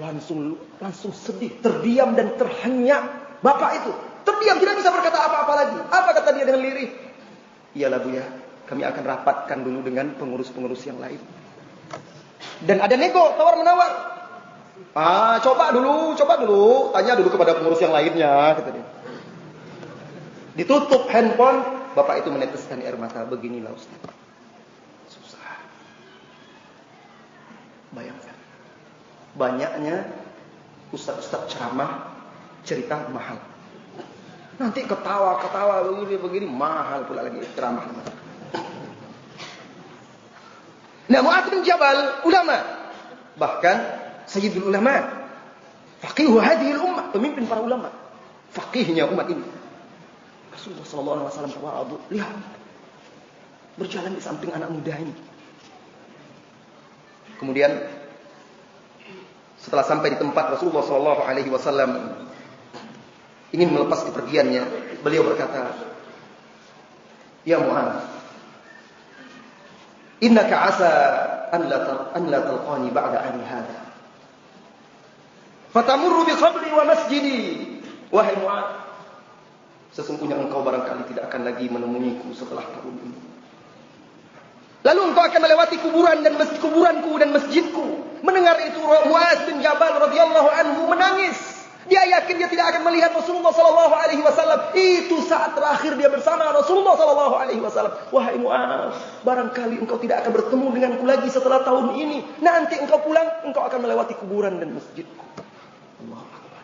Langsung sedih, terdiam dan terhenyak. Bapak itu terdiam, tidak bisa berkata apa-apa lagi. Apa kata dia dengan lirih? Iyalah Buya, kami akan rapatkan dulu dengan pengurus-pengurus yang lain. Dan ada nego, tawar-menawar. Coba dulu. Tanya dulu kepada pengurus yang lainnya, kata dia. Ditutup handphone, bapak itu meneteskan air mata. Beginilah Ustaz. Susah. Bayangkan. Banyaknya ustaz-ustaz ceramah, cerita mahal. Nanti ketawa begini mahal pula lagi ceramah. Nah, Mu'adz bin Jabal, ulama. Bahkan sayyidul ulama. Faqihu hadhil ummah, pemimpin para ulama. Faqihnya umat ini. Rasulullah SAW tawadhu, lihat. Berjalan di samping anak muda ini. Kemudian setelah sampai di tempat Rasulullah SAW ingin melepas kepergiannya, beliau berkata, Ya Mu'adz, innaka asa an la talqani ba'da ani hadha. Fatamurru bi qabri wa masjidi. Wahai Mu'adz, sesungguhnya engkau barangkali tidak akan lagi menemuiku setelah tahun ini. Lalu engkau akan melewati kuburanku dan masjidku. Mendengar itu Mu'adz bin Jabal radhiyallahu anhu menangis. Dia yakin dia tidak akan melihat Rasulullah sallallahu alaihi wasallam. Itu saat terakhir dia bersama Rasulullah sallallahu alaihi wasallam. Wahai Mu'adz, barangkali engkau tidak akan bertemu denganku lagi setelah tahun ini. Nanti engkau pulang, engkau akan melewati kuburan dan masjidku. Allahu Akbar.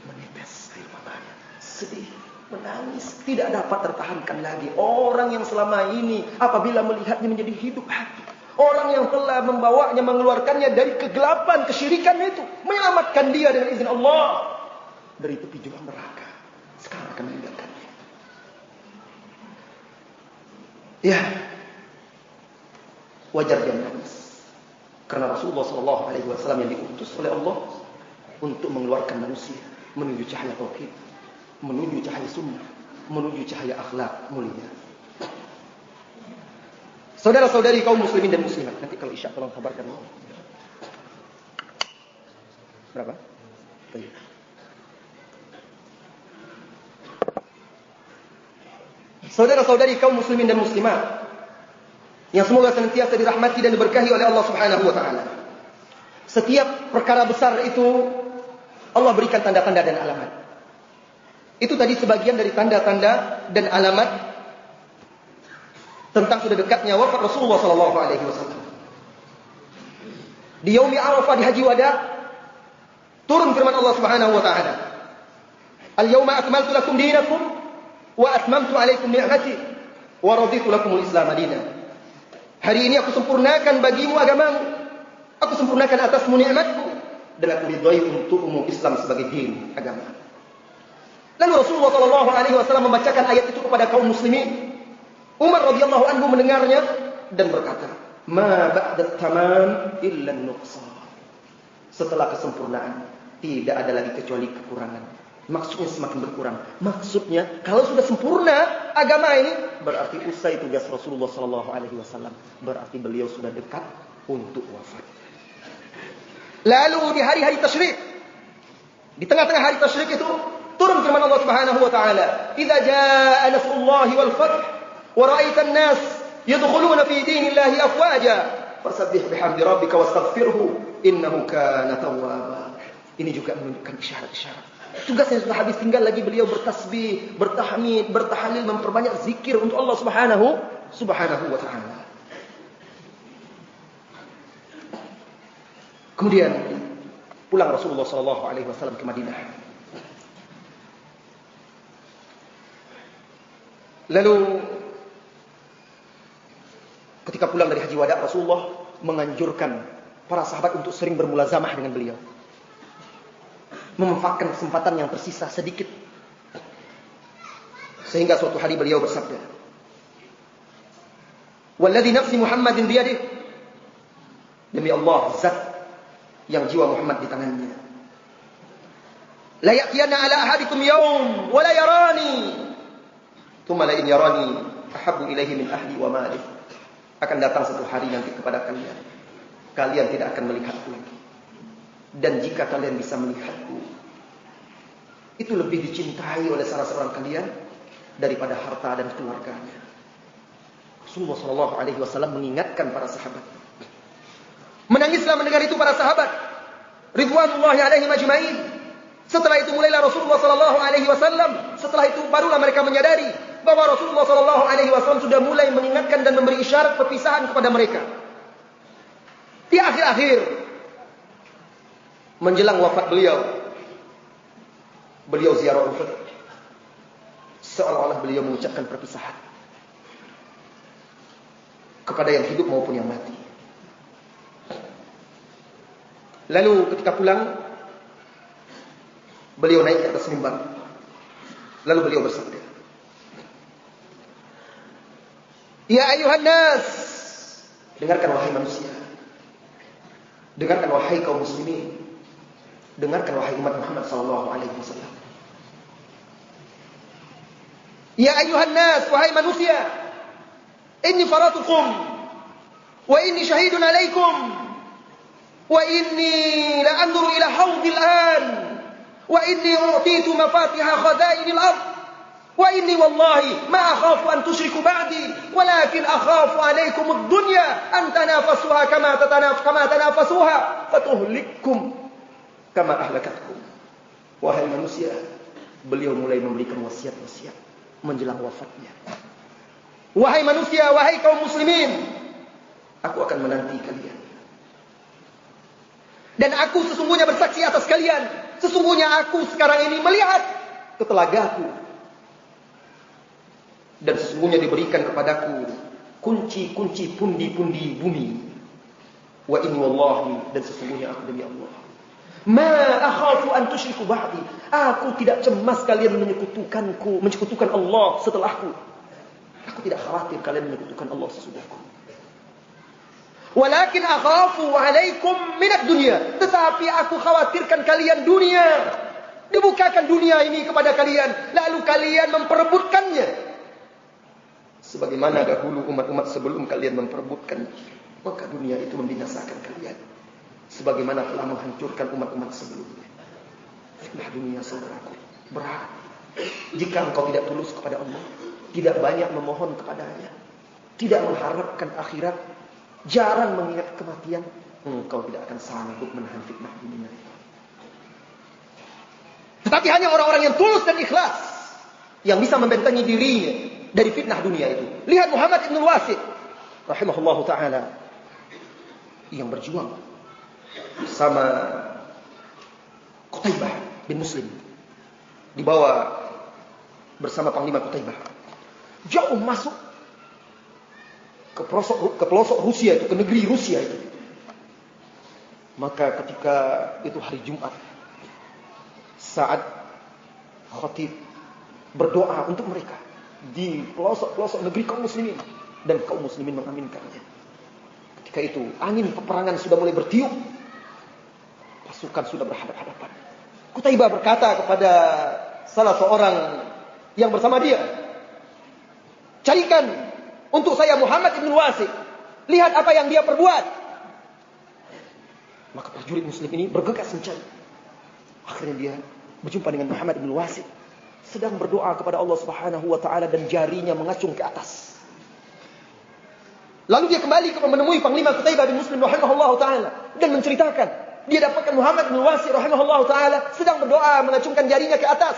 Menetes air matanya. Sedih, menangis, tidak dapat tertahankan lagi. Orang yang selama ini apabila melihatnya menjadi hidup hati. Orang yang telah membawanya, mengeluarkannya dari kegelapan, kesyirikan itu. Menyelamatkan dia dengan izin Allah. Dari tepi jurang neraka. Sekarang akan meninggalkannya. Ya. Wajar dia menangis. Karena Rasulullah SAW yang diutus oleh Allah untuk mengeluarkan manusia menuju cahaya tauhid, menuju cahaya sunnah, menuju cahaya akhlak mulia. Saudara-saudari kaum muslimin dan muslimat, nanti kalau Isya tolong kabarkan. Berapa? Baik. Saudara-saudari kaum muslimin dan muslimat yang semoga senantiasa dirahmati dan diberkahi oleh Allah Subhanahu wa taala. Setiap perkara besar itu Allah berikan tanda-tanda dan alamat. Itu tadi sebagian dari tanda-tanda dan alamat tentang sudah dekatnya wafat Rasulullah sallallahu alaihi wasallam. Di Yaumi Arafah di Haji Wada turun firman Allah Subhanahu wa taala. Al-yawma akmaltu lakum dinakum wa atmamtu alaikum ni'mati wa raditu lakumul Islam dinan. Hari ini aku sempurnakan bagimu agamamu. Aku sempurnakan atasmu nikmatku dan aku ridhai untukmu Islam sebagai din, agama. Lalu Rasulullah sallallahu alaihi wasallam membacakan ayat itu kepada kaum muslimin. Umar radhiyallahu anhu mendengarnya dan berkata, "Ma ba'da tamam illa an-nuqsan." Setelah kesempurnaan tidak ada lagi kecuali kekurangan. Maksudnya semakin berkurang. Maksudnya kalau sudah sempurna agama ini berarti usai tugas Rasulullah sallallahu alaihi wasallam, berarti beliau sudah dekat untuk wafat. Lalu di hari-hari tasyrik, di tengah-tengah hari tasyrik itu turun firman Allah Subhanahu wa taala, "Idza jaa nasrullahi wal fath wa ra'aitan nas yadkhuluna fi dinillahi afwaja fasabbih bihamdi rabbika wastaghfirhu innahu kana tawwaba." Ini juga menunjukkan isyarat-isyarat. Tugasnya sudah habis, tinggal lagi beliau bertasbih, bertahmid, bertahlil, memperbanyak zikir untuk Allah Subhanahu wa taala. Kemudian pulang Rasulullah SAW ke Madinah. Lalu ketika pulang dari haji wada, Rasulullah menganjurkan para sahabat untuk sering bermulazamah dengan beliau, memanfaatkan kesempatan yang tersisa sedikit. Sehingga suatu hari beliau bersabda, "Walladzi nafsi Muhammadin biyadihi," demi Allah, zat yang jiwa Muhammad di tangannya, "La ya'tiyanna ala ahadikum yawm wa la yarani, thumma la in yarani ahabbu ilaihi min ahli wa mali." Akan datang satu hari nanti kepada kalian, kalian tidak akan melihatku lagi. Dan jika kalian bisa melihatku, itu lebih dicintai oleh salah seorang kalian daripada harta dan keluarganya. Rasulullah SAW mengingatkan para sahabat. Menangislah mendengar itu para sahabat ridwanullahi alaihim ajma'in. Setelah itu mulailah Rasulullah SAW, setelah itu barulah mereka menyadari bahwa Rasulullah SAW sudah mulai mengingatkan dan memberi isyarat perpisahan kepada mereka. Di akhir-akhir menjelang wafat beliau ziarah Uhud, seolah-olah beliau mengucapkan perpisahan kepada yang hidup maupun yang mati. Lalu ketika pulang, beliau naik ke atas mimbar. Lalu beliau bersabda, "Ya ayuhan nas," dengarkan wahai manusia, dengarkan wahai kaum muslimin, dengarkan wahai umat Muhammad SAW. "Ya ayuhan nas," wahai manusia, "inni faratukum wa inni syahidun alaikum. Wa inni la anzuru ila hawdil an. Wa inni u'titu mafatiha khadainil ard. Wa inni wallahi ma akhafu an tusyriku ba'di. Walakin akhafu alaikum ad-dunya an tanafasuha kama tanafasuha. Fatuhlikkum kama ahlakatkum." Wahai manusia, beliau mulai memberikan wasiat-wasiat menjelang wafatnya. "Wahai manusia, wahai kaum muslimin, aku akan menanti kalian. Dan aku sesungguhnya bersaksi atas kalian. Sesungguhnya aku sekarang ini melihat ke telagaku. Dan sesungguhnya diberikan kepadaku kunci-kunci pundi-pundi bumi. Wa inni wallahi," dan sesungguhnya aku demi Allah, "ma akhafu an tusyriku ba'di." Aku tidak cemas kalian menyekutukan Allah setelahku. Aku tidak khawatir kalian menyekutukan Allah sesudahku. "Walakin akhafu alaikum minad dunya." Tetapi aku khawatirkan kalian dunia. Dibukakan dunia ini kepada kalian, lalu kalian memperebutkannya. Sebagaimana dahulu umat-umat sebelum kalian memperebutkan, maka dunia itu membinasakan kalian. Sebagaimana telah menghancurkan umat-umat sebelumnya. Fitnah dunia, saudaraku, berat. Jika engkau tidak tulus kepada Allah, tidak banyak memohon kepadanya, tidak mengharapkan akhirat, jarang mengingat kematian, engkau tidak akan sanggup menahan fitnah dunia. Tetapi hanya orang-orang yang tulus dan ikhlas yang bisa membentengi dirinya dari fitnah dunia itu. Lihat Muhammad ibn Wasi' rahimahullahu ta'ala, yang berjuang bersama Qutaibah bin Muslim, dibawa bersama Panglima Qutaibah, jauh masuk ke pelosok Rusia itu, ke negeri Rusia itu. Maka ketika itu hari Jumat, saat khatib berdoa untuk mereka di pelosok-pelosok negeri kaum muslimin, dan kaum muslimin mengaminkannya. Ketika itu angin peperangan sudah mulai bertiup, pasukan sudah berhadapan-hadapan. Qutaibah berkata kepada salah seorang yang bersama dia, "Carikan untuk saya Muhammad ibn Wasi'. Lihat apa yang dia perbuat." Maka prajurit muslim ini bergegas mencari. Akhirnya dia berjumpa dengan Muhammad ibn Wasi' sedang berdoa kepada Allah Subhanahu wa taala dan jarinya mengacung ke atas. Lalu dia kembali menemui Panglima Qutaibah bin Muslim rahimahullahu taala dan menceritakan dia dapatkan Muhammad ibn Wasi' rahimahullahu taala sedang berdoa mengacungkan jarinya ke atas.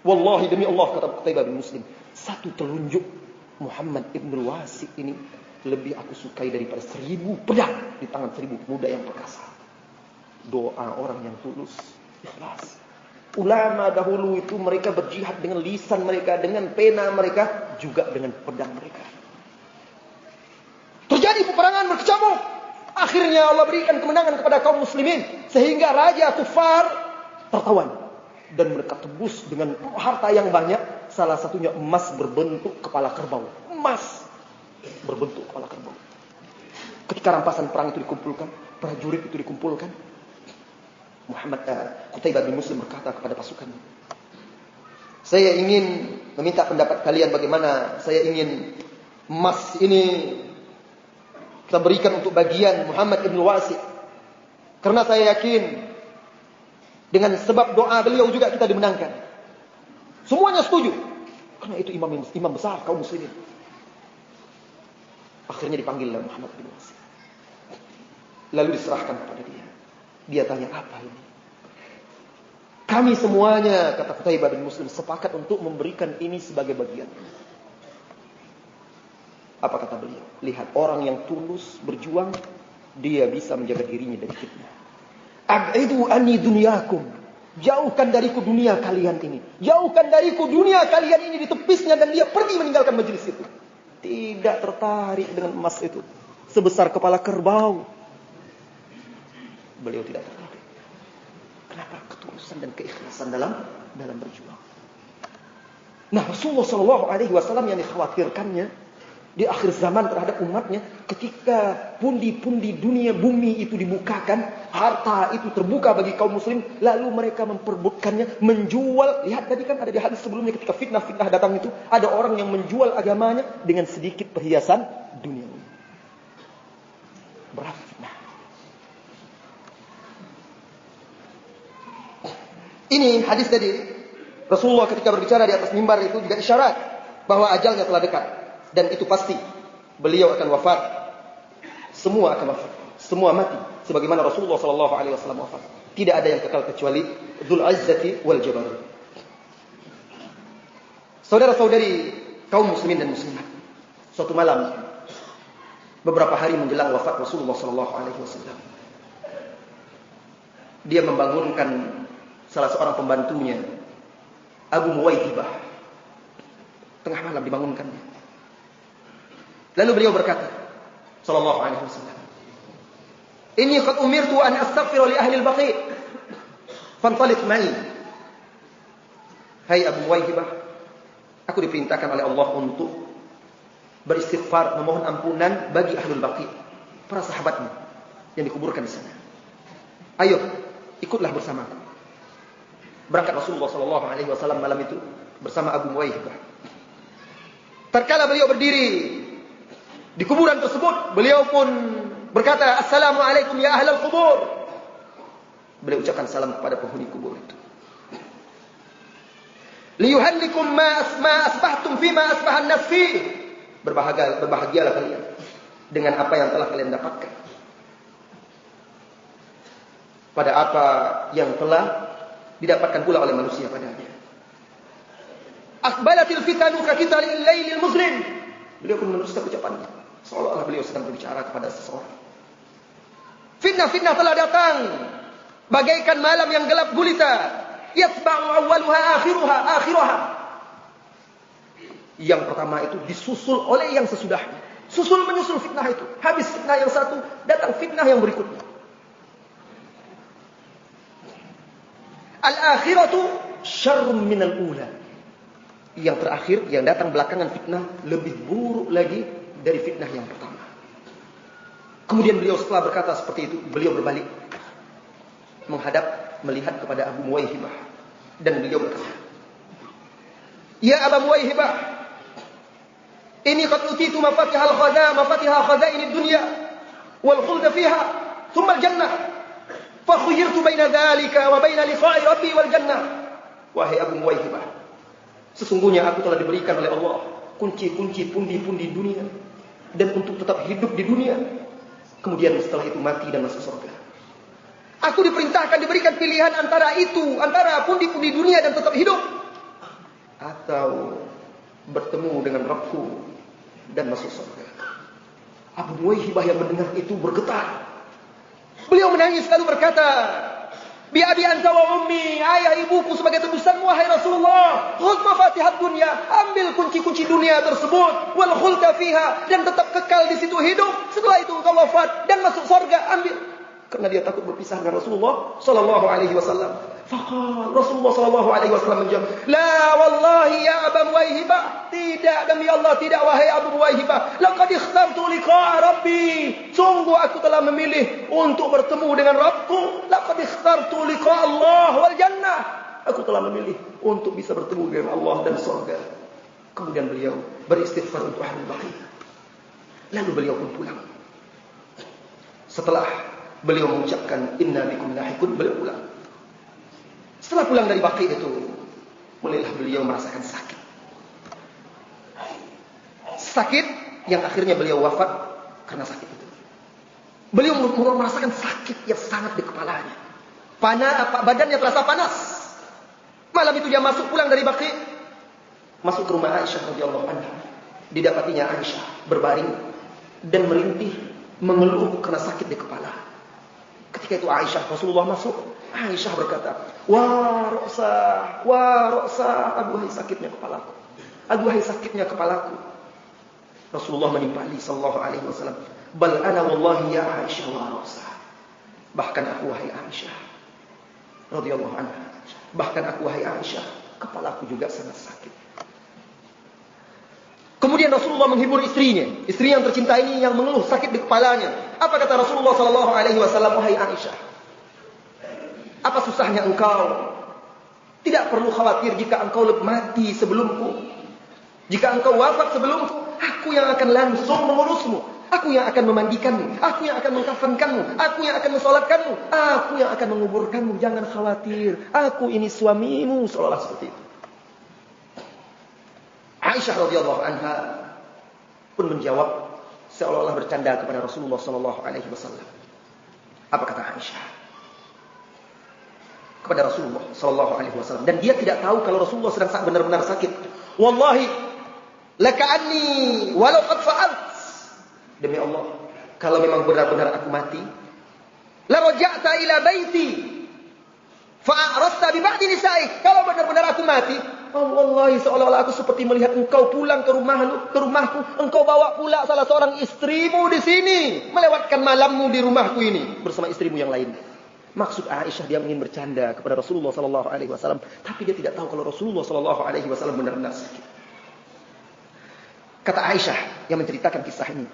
Wallahi, demi Allah, kata Qutaibah bin Muslim, satu telunjuk Muhammad ibn Wasi' ini lebih aku sukai daripada 1000 pedang di tangan 1000 pemuda yang perkasa. doa orang yang tulus, ikhlas. Ulama dahulu itu mereka berjihad dengan lisan mereka, dengan pena mereka, juga dengan pedang mereka. Terjadi peperangan berkecamuk. Akhirnya Allah berikan kemenangan kepada kaum muslimin, sehingga raja kufar tertawan dan mereka tebus dengan harta yang banyak. Salah satunya emas berbentuk kepala kerbau. Emas berbentuk kepala kerbau. Ketika rampasan perang itu dikumpulkan, prajurit itu dikumpulkan, Qutaibah bin Muslim berkata kepada pasukannya, saya ingin meminta pendapat kalian bagaimana. Saya ingin emas ini kita berikan untuk bagian Muhammad ibn Wasi. Karena saya yakin dengan sebab doa beliau juga kita dimenangkan. Semuanya setuju. Karena itu imam besar kaum muslimin. Akhirnya dipanggillah Muhammad bin Wasi. Lalu diserahkan kepada dia. Dia tanya, apa ini? Kami semuanya, kata Qutaibah bin Muslim, sepakat untuk memberikan ini sebagai bagian. Apa kata beliau? Lihat, orang yang tulus berjuang, dia bisa menjaga dirinya dari fitnah. Ab'idu anni dunyakum. Jauhkan dariku dunia kalian ini. Jauhkan dariku dunia kalian ini, ditepisnya, dan dia pergi meninggalkan majelis itu. Tidak tertarik dengan emas itu. Sebesar kepala kerbau. Beliau tidak tertarik. Kenapa? Ketulusan dan keikhlasan dalam berjuang. Nah, Rasulullah SAW yang dikhawatirkannya di akhir zaman terhadap umatnya, ketika pundi-pundi dunia bumi itu dibukakan, harta itu terbuka bagi kaum muslim, lalu mereka memperebutkannya, menjual. Lihat tadi kan ada di hadis sebelumnya, ketika fitnah-fitnah datang itu, ada orang yang menjual agamanya dengan sedikit perhiasan dunia. Berat fitnah. Ini hadis tadi, Rasulullah ketika berbicara di atas mimbar itu juga isyarat bahwa ajalnya telah dekat. Dan itu pasti beliau akan wafat. Semua akan wafat. Semua mati. Sebagaimana Rasulullah SAW wafat. Tidak ada yang kekal kecuali Dzul Izzati wal Jabarut. Saudara-saudari kaum muslimin dan muslimat. Suatu malam, beberapa hari menjelang wafat Rasulullah SAW, dia membangunkan salah seorang pembantunya, Abu Muwaihibah. Tengah malam dibangunkannya. Lalu beliau berkata, sallallahu alaihi wasallam, "Inni qad umirtu an astaghfira li ahli al-baqi', fantaliq ma'i." Hai Abu Muwaihibah, aku diperintahkan oleh Allah untuk beristighfar, memohon ampunan bagi ahlul baqi', para sahabatmu yang dikuburkan di sana. Ayo, ikutlah bersamaku. Berangkat Rasulullah sallallahu alaihi wasallam malam itu bersama Abu Muwaihibah. Tatkala beliau berdiri di kuburan tersebut, beliau pun berkata, "Assalamualaikum ya ahlal kubur." Beliau ucapkan salam kepada penghuni kubur itu. "Liyuhallikum ma asbahtum fima asbahan nas fi." Berbahagialah kalian dengan apa yang telah kalian dapatkan. Pada apa yang telah didapatkan pula oleh manusia padanya. "Aqbalatil fitanu ka qitalil lailil muslim." Beliau pun meneruskan ucapannya, seolah-olah beliau sedang berbicara kepada seseorang. Fitnah-fitnah telah datang bagaikan malam yang gelap gulita. Yatba'u awwaluha akhiraha. Yang pertama itu disusul oleh yang sesudahnya. Susul menyusul fitnah itu. Habis fitnah yang satu, datang fitnah yang berikutnya. Al-akhiratu syarrun minal ula. Yang terakhir, yang datang belakangan fitnah, lebih buruk lagi dari fitnah yang pertama. Kemudian beliau setelah berkata seperti itu, beliau berbalik melihat kepada Abu Muwaihibah, dan beliau berkata, "Ya Abu Muwaihibah, ini qad utitu mafatihal khazainid dunya wal khuld fiha thumma al jannah fa khayyartu baina dhalika wa baina liqa'i rabbi wal jannah." Wahai Abu Muwaihibah, sesungguhnya aku telah diberikan oleh Allah kunci-kunci pundi-pundi dunia, dan untuk tetap hidup di dunia, kemudian setelah itu mati dan masuk surga. Aku diperintahkan, diberikan pilihan antara itu, antara pundi-pundi dunia dan tetap hidup, atau bertemu dengan Rabbku dan masuk surga. Abu Muwaihibah yang mendengar itu bergetar. Beliau menangis lalu berkata, Bi abi anta wa ummi, ayah ibuku sebagai tebusanmu wahai Rasulullah. Khudh mafatihat dunya, ambil kunci-kunci dunia tersebut, wal khulda fiha, dan tetap kekal di situ hidup. Setelah itu engkau wafat dan masuk surga, ambil. Karena dia takut berpisah dengan Rasulullah sallallahu alaihi wasallam. Faqal Rasulullah sallallahu alaihi wasallam menjawab, "La wallahi ya Aba Muwaihibah." Tidak, demi Allah tidak wahai Abu Muwaihibah. Laqad ikhtartu liqa'a Rabbi. Sungguh aku telah memilih untuk bertemu dengan Rabbku. Laqad ikhtartu liqa'a Allah wal jannah. Aku telah memilih untuk bisa bertemu dengan Allah dan surga. Kemudian beliau beristighfar untuk ahli Baqi. Lalu beliau pun pulang. Setelah beliau mengucapkan inna bikum lahiqun, beliau pulang. Setelah pulang dari Baqi itu, mulailah beliau merasakan sakit. Sakit yang akhirnya beliau wafat karena sakit itu. Beliau merasakan sakit yang sangat di kepalanya. Badannya terasa panas. Malam itu dia masuk pulang dari Baqi, masuk ke rumah Aisyah radhiyallahu anha. Didapatinya Aisyah berbaring dan merintih, mengeluh karena sakit di kepala. Ketika itu Rasulullah masuk. Aisyah berkata, Wah Roksa, aduhai sakitnya kepalaku. Aduhai sakitnya kepalaku. Rasulullah menimpali sallallahu alaihi wasallam, Bal ana wallahi ya Aisyah wa Roksa. Bahkan aku wahai Aisyah radhiyallahu anha. Bahkan aku wahai Aisyah, kepalaku juga sangat sakit. Kemudian Rasulullah menghibur istrinya. Istri yang tercinta ini yang mengeluh sakit di kepalanya. Apa kata Rasulullah sallallahu alaihi wasallam, wahai Aisyah, apa susahnya engkau? Tidak perlu khawatir jika engkau mati sebelumku. Jika engkau wafat sebelumku, aku yang akan langsung mengurusmu. Aku yang akan memandikanmu. Aku yang akan mengkafankanmu. Aku yang akan mensolatkanmu. Aku yang akan menguburkanmu. Jangan khawatir. Aku ini suamimu. Seolah-olah seperti itu. Aisyah radhiyallahu anha pun menjawab seolah-olah bercanda kepada Rasulullah sallallahu alaihi wasallam. Apa kata Aisyah kepada Rasulullah sallallahu alaihi wasallam? Dan dia tidak tahu kalau Rasulullah sedang benar-benar sakit. Wallahi laka'anni walau qad fa'alt. Demi Allah, kalau memang benar-benar aku mati, la raja'ta ila baiti fa'arasta bi ba'di nisa'i. Kalau benar-benar aku mati, wallahi seolah-olah aku seperti melihat engkau pulang ke rumahku, engkau bawa pula salah seorang istrimu di sini, melewatkan malammu di rumahku ini bersama istrimu yang lain. Maksud Aisyah, dia ingin bercanda kepada Rasulullah sallallahu alaihi wasallam, tapi dia tidak tahu kalau Rasulullah sallallahu alaihi wasallam benar-benar sakit. Kata Aisyah yang menceritakan kisah ini,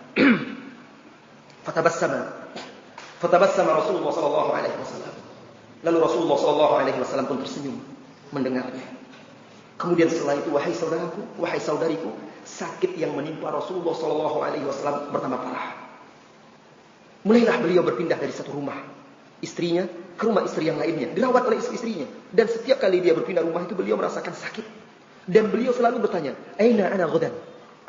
Fatabassama Rasulullah sallallahu alaihi wasallam. Lalu Rasulullah sallallahu alaihi wasallam pun tersenyum mendengarnya. Kemudian setelah itu, wahai saudaraku, wahai saudariku, sakit yang menimpa Rasulullah sallallahu alaihi wasallam bertambah parah. Mulailah beliau berpindah dari satu rumah istrinya ke rumah istri yang lainnya, dirawat oleh istri-istrinya. Dan setiap kali dia berpindah rumah itu, beliau merasakan sakit. Dan beliau selalu bertanya, Aina ana ghadan?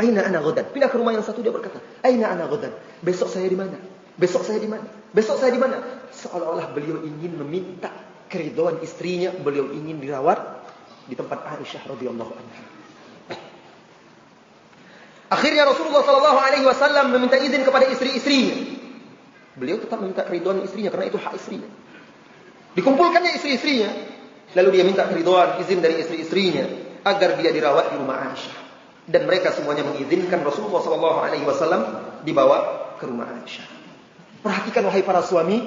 Aina ana ghadan? Pindah ke rumah yang satu, dia berkata, Aina ana ghadan? Besok saya di mana? Besok saya di mana? Besok saya di mana? Seolah-olah beliau ingin meminta keridhaan istrinya, beliau ingin dirawat di tempat Aisyah radhiyallahu anha. Akhirnya Rasulullah sallallahu alaihi wasallam meminta izin kepada istri-istrinya. Beliau tetap meminta keridhaan istrinya karena itu hak istrinya. Dikumpulkannya istri-istrinya, lalu dia minta keridhaan, izin dari istri-istrinya agar dia dirawat di rumah Aisyah. Dan mereka semuanya mengizinkan Rasulullah sallallahu alaihi wasallam dibawa ke rumah Aisyah. Perhatikan wahai para suami,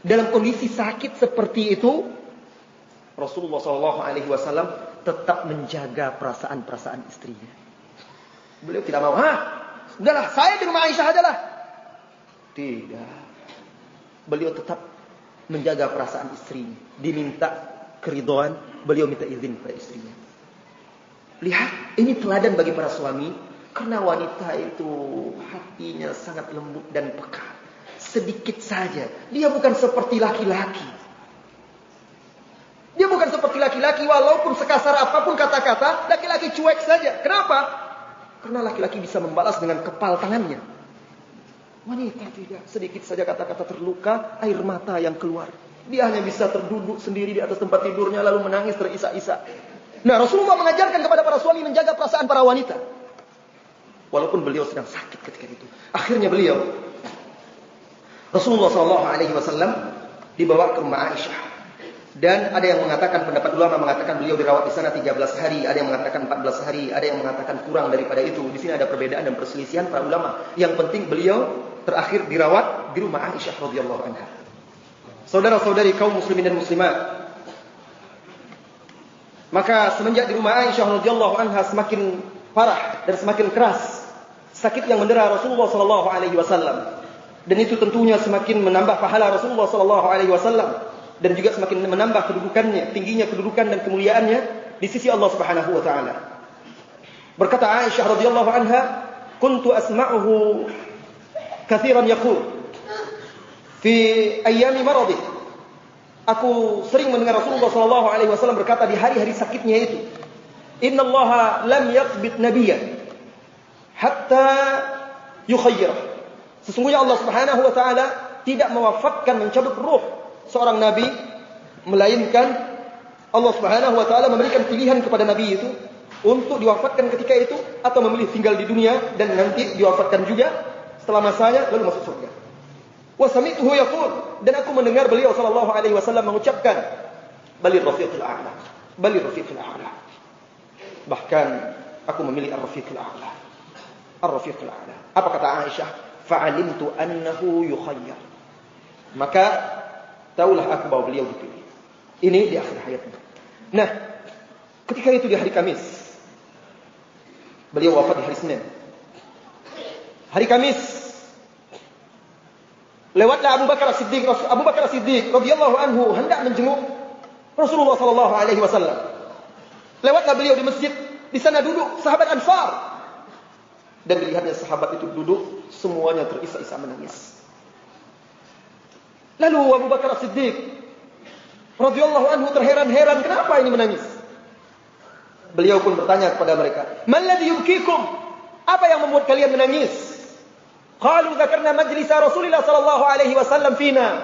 dalam kondisi sakit seperti itu, Rasulullah sallallahu alaihi wasallam tetap menjaga perasaan-perasaan istrinya. Beliau tidak mau, udahlah saya di rumah Aisyah aja lah. Tidak. Beliau tetap menjaga perasaan istrinya. Diminta keridhaan, beliau minta izin kepada istrinya. Lihat, ini teladan bagi para suami. Karena wanita itu hatinya sangat lembut dan peka. Sedikit saja. Dia bukan seperti laki-laki. Dia bukan seperti laki-laki, walaupun sekasar apapun kata-kata, laki-laki cuek saja. Kenapa? Karena laki-laki bisa membalas dengan kepal tangannya. Wanita tidak. Sedikit saja kata-kata terluka, air mata yang keluar. Dia hanya bisa terduduk sendiri di atas tempat tidurnya, lalu menangis terisak-isak. Nah, Rasulullah mengajarkan kepada para suami menjaga perasaan para wanita. Walaupun beliau sedang sakit ketika itu. Akhirnya beliau Rasulullah SAW dibawa ke rumah Aisyah. Dan ada yang mengatakan, pendapat ulama mengatakan beliau dirawat di sana 13 hari, ada yang mengatakan 14 hari, ada yang mengatakan kurang daripada itu. Di sini ada perbedaan dan perselisihan para ulama. Yang penting beliau terakhir dirawat di rumah Aisyah radhiyallahu anha. Saudara-saudari kaum muslimin dan muslimat, maka semenjak di rumah Aisyah radhiyallahu anha semakin parah dan semakin keras sakit yang mendera Rasulullah sallallahu alaihi wasallam. Dan itu tentunya semakin menambah pahala Rasulullah sallallahu alaihi wasallam. Dan juga semakin menambah kedudukannya, tingginya kedudukan dan kemuliaannya di sisi Allah Subhanahu wa taala. Berkata Aisyah radhiyallahu anha, "Kuntu asma'uhu katsiran yaqul fi ayyami maradi." Aku sering mendengar Rasulullah sallallahu alaihi wasallam berkata di hari-hari sakitnya itu, "Innallaha lam yaqbid nabiyyan hatta yukhayyirah." Sesungguhnya Allah Subhanahu wa taala tidak mewafatkan, mencabut ruh seorang nabi, melainkan Allah Subhanahu wa taala memberikan pilihan kepada nabi itu untuk diwafatkan ketika itu atau memilih tinggal di dunia dan nanti diwafatkan juga setelah masanya lalu masuk surga. Wa sami'tuhu yaqul, dan aku mendengar beliau sallallahu alaihi wasallam mengucapkan, balir rafiqil a'la, balir rafiqil a'la. Bahkan aku memilih ar-rafiqil a'la. Ar-rafiqil a'la. Apa kata Aisyah? Fa'alimtu annahu yukhayyar. Maka taulah aku bahwa beliau dipilih. Ini di akhir hayatnya. Nah, ketika itu di hari Kamis, beliau wafat di hari Senin. Hari Kamis, lewatlah Abu Bakar As-Siddiq. Abu Bakar As-Siddiq radhiyallahu anhu hendak menjenguk Rasulullah sallallahu alaihi wasallam. Lewatlah beliau di masjid, di sana duduk sahabat Ansar. Dan dilihatnya sahabat itu duduk, semuanya terisak-isak menangis. Lalu Abu Bakar As-Siddiq radhiyallahu anhu terheran-heran, kenapa ini menangis? Beliau pun bertanya kepada mereka, "Malladhi yubkikum?" Apa yang membuat kalian menangis? Qalu dzakarna majlis Rasulullah sallallahu alaihi wasallam fina.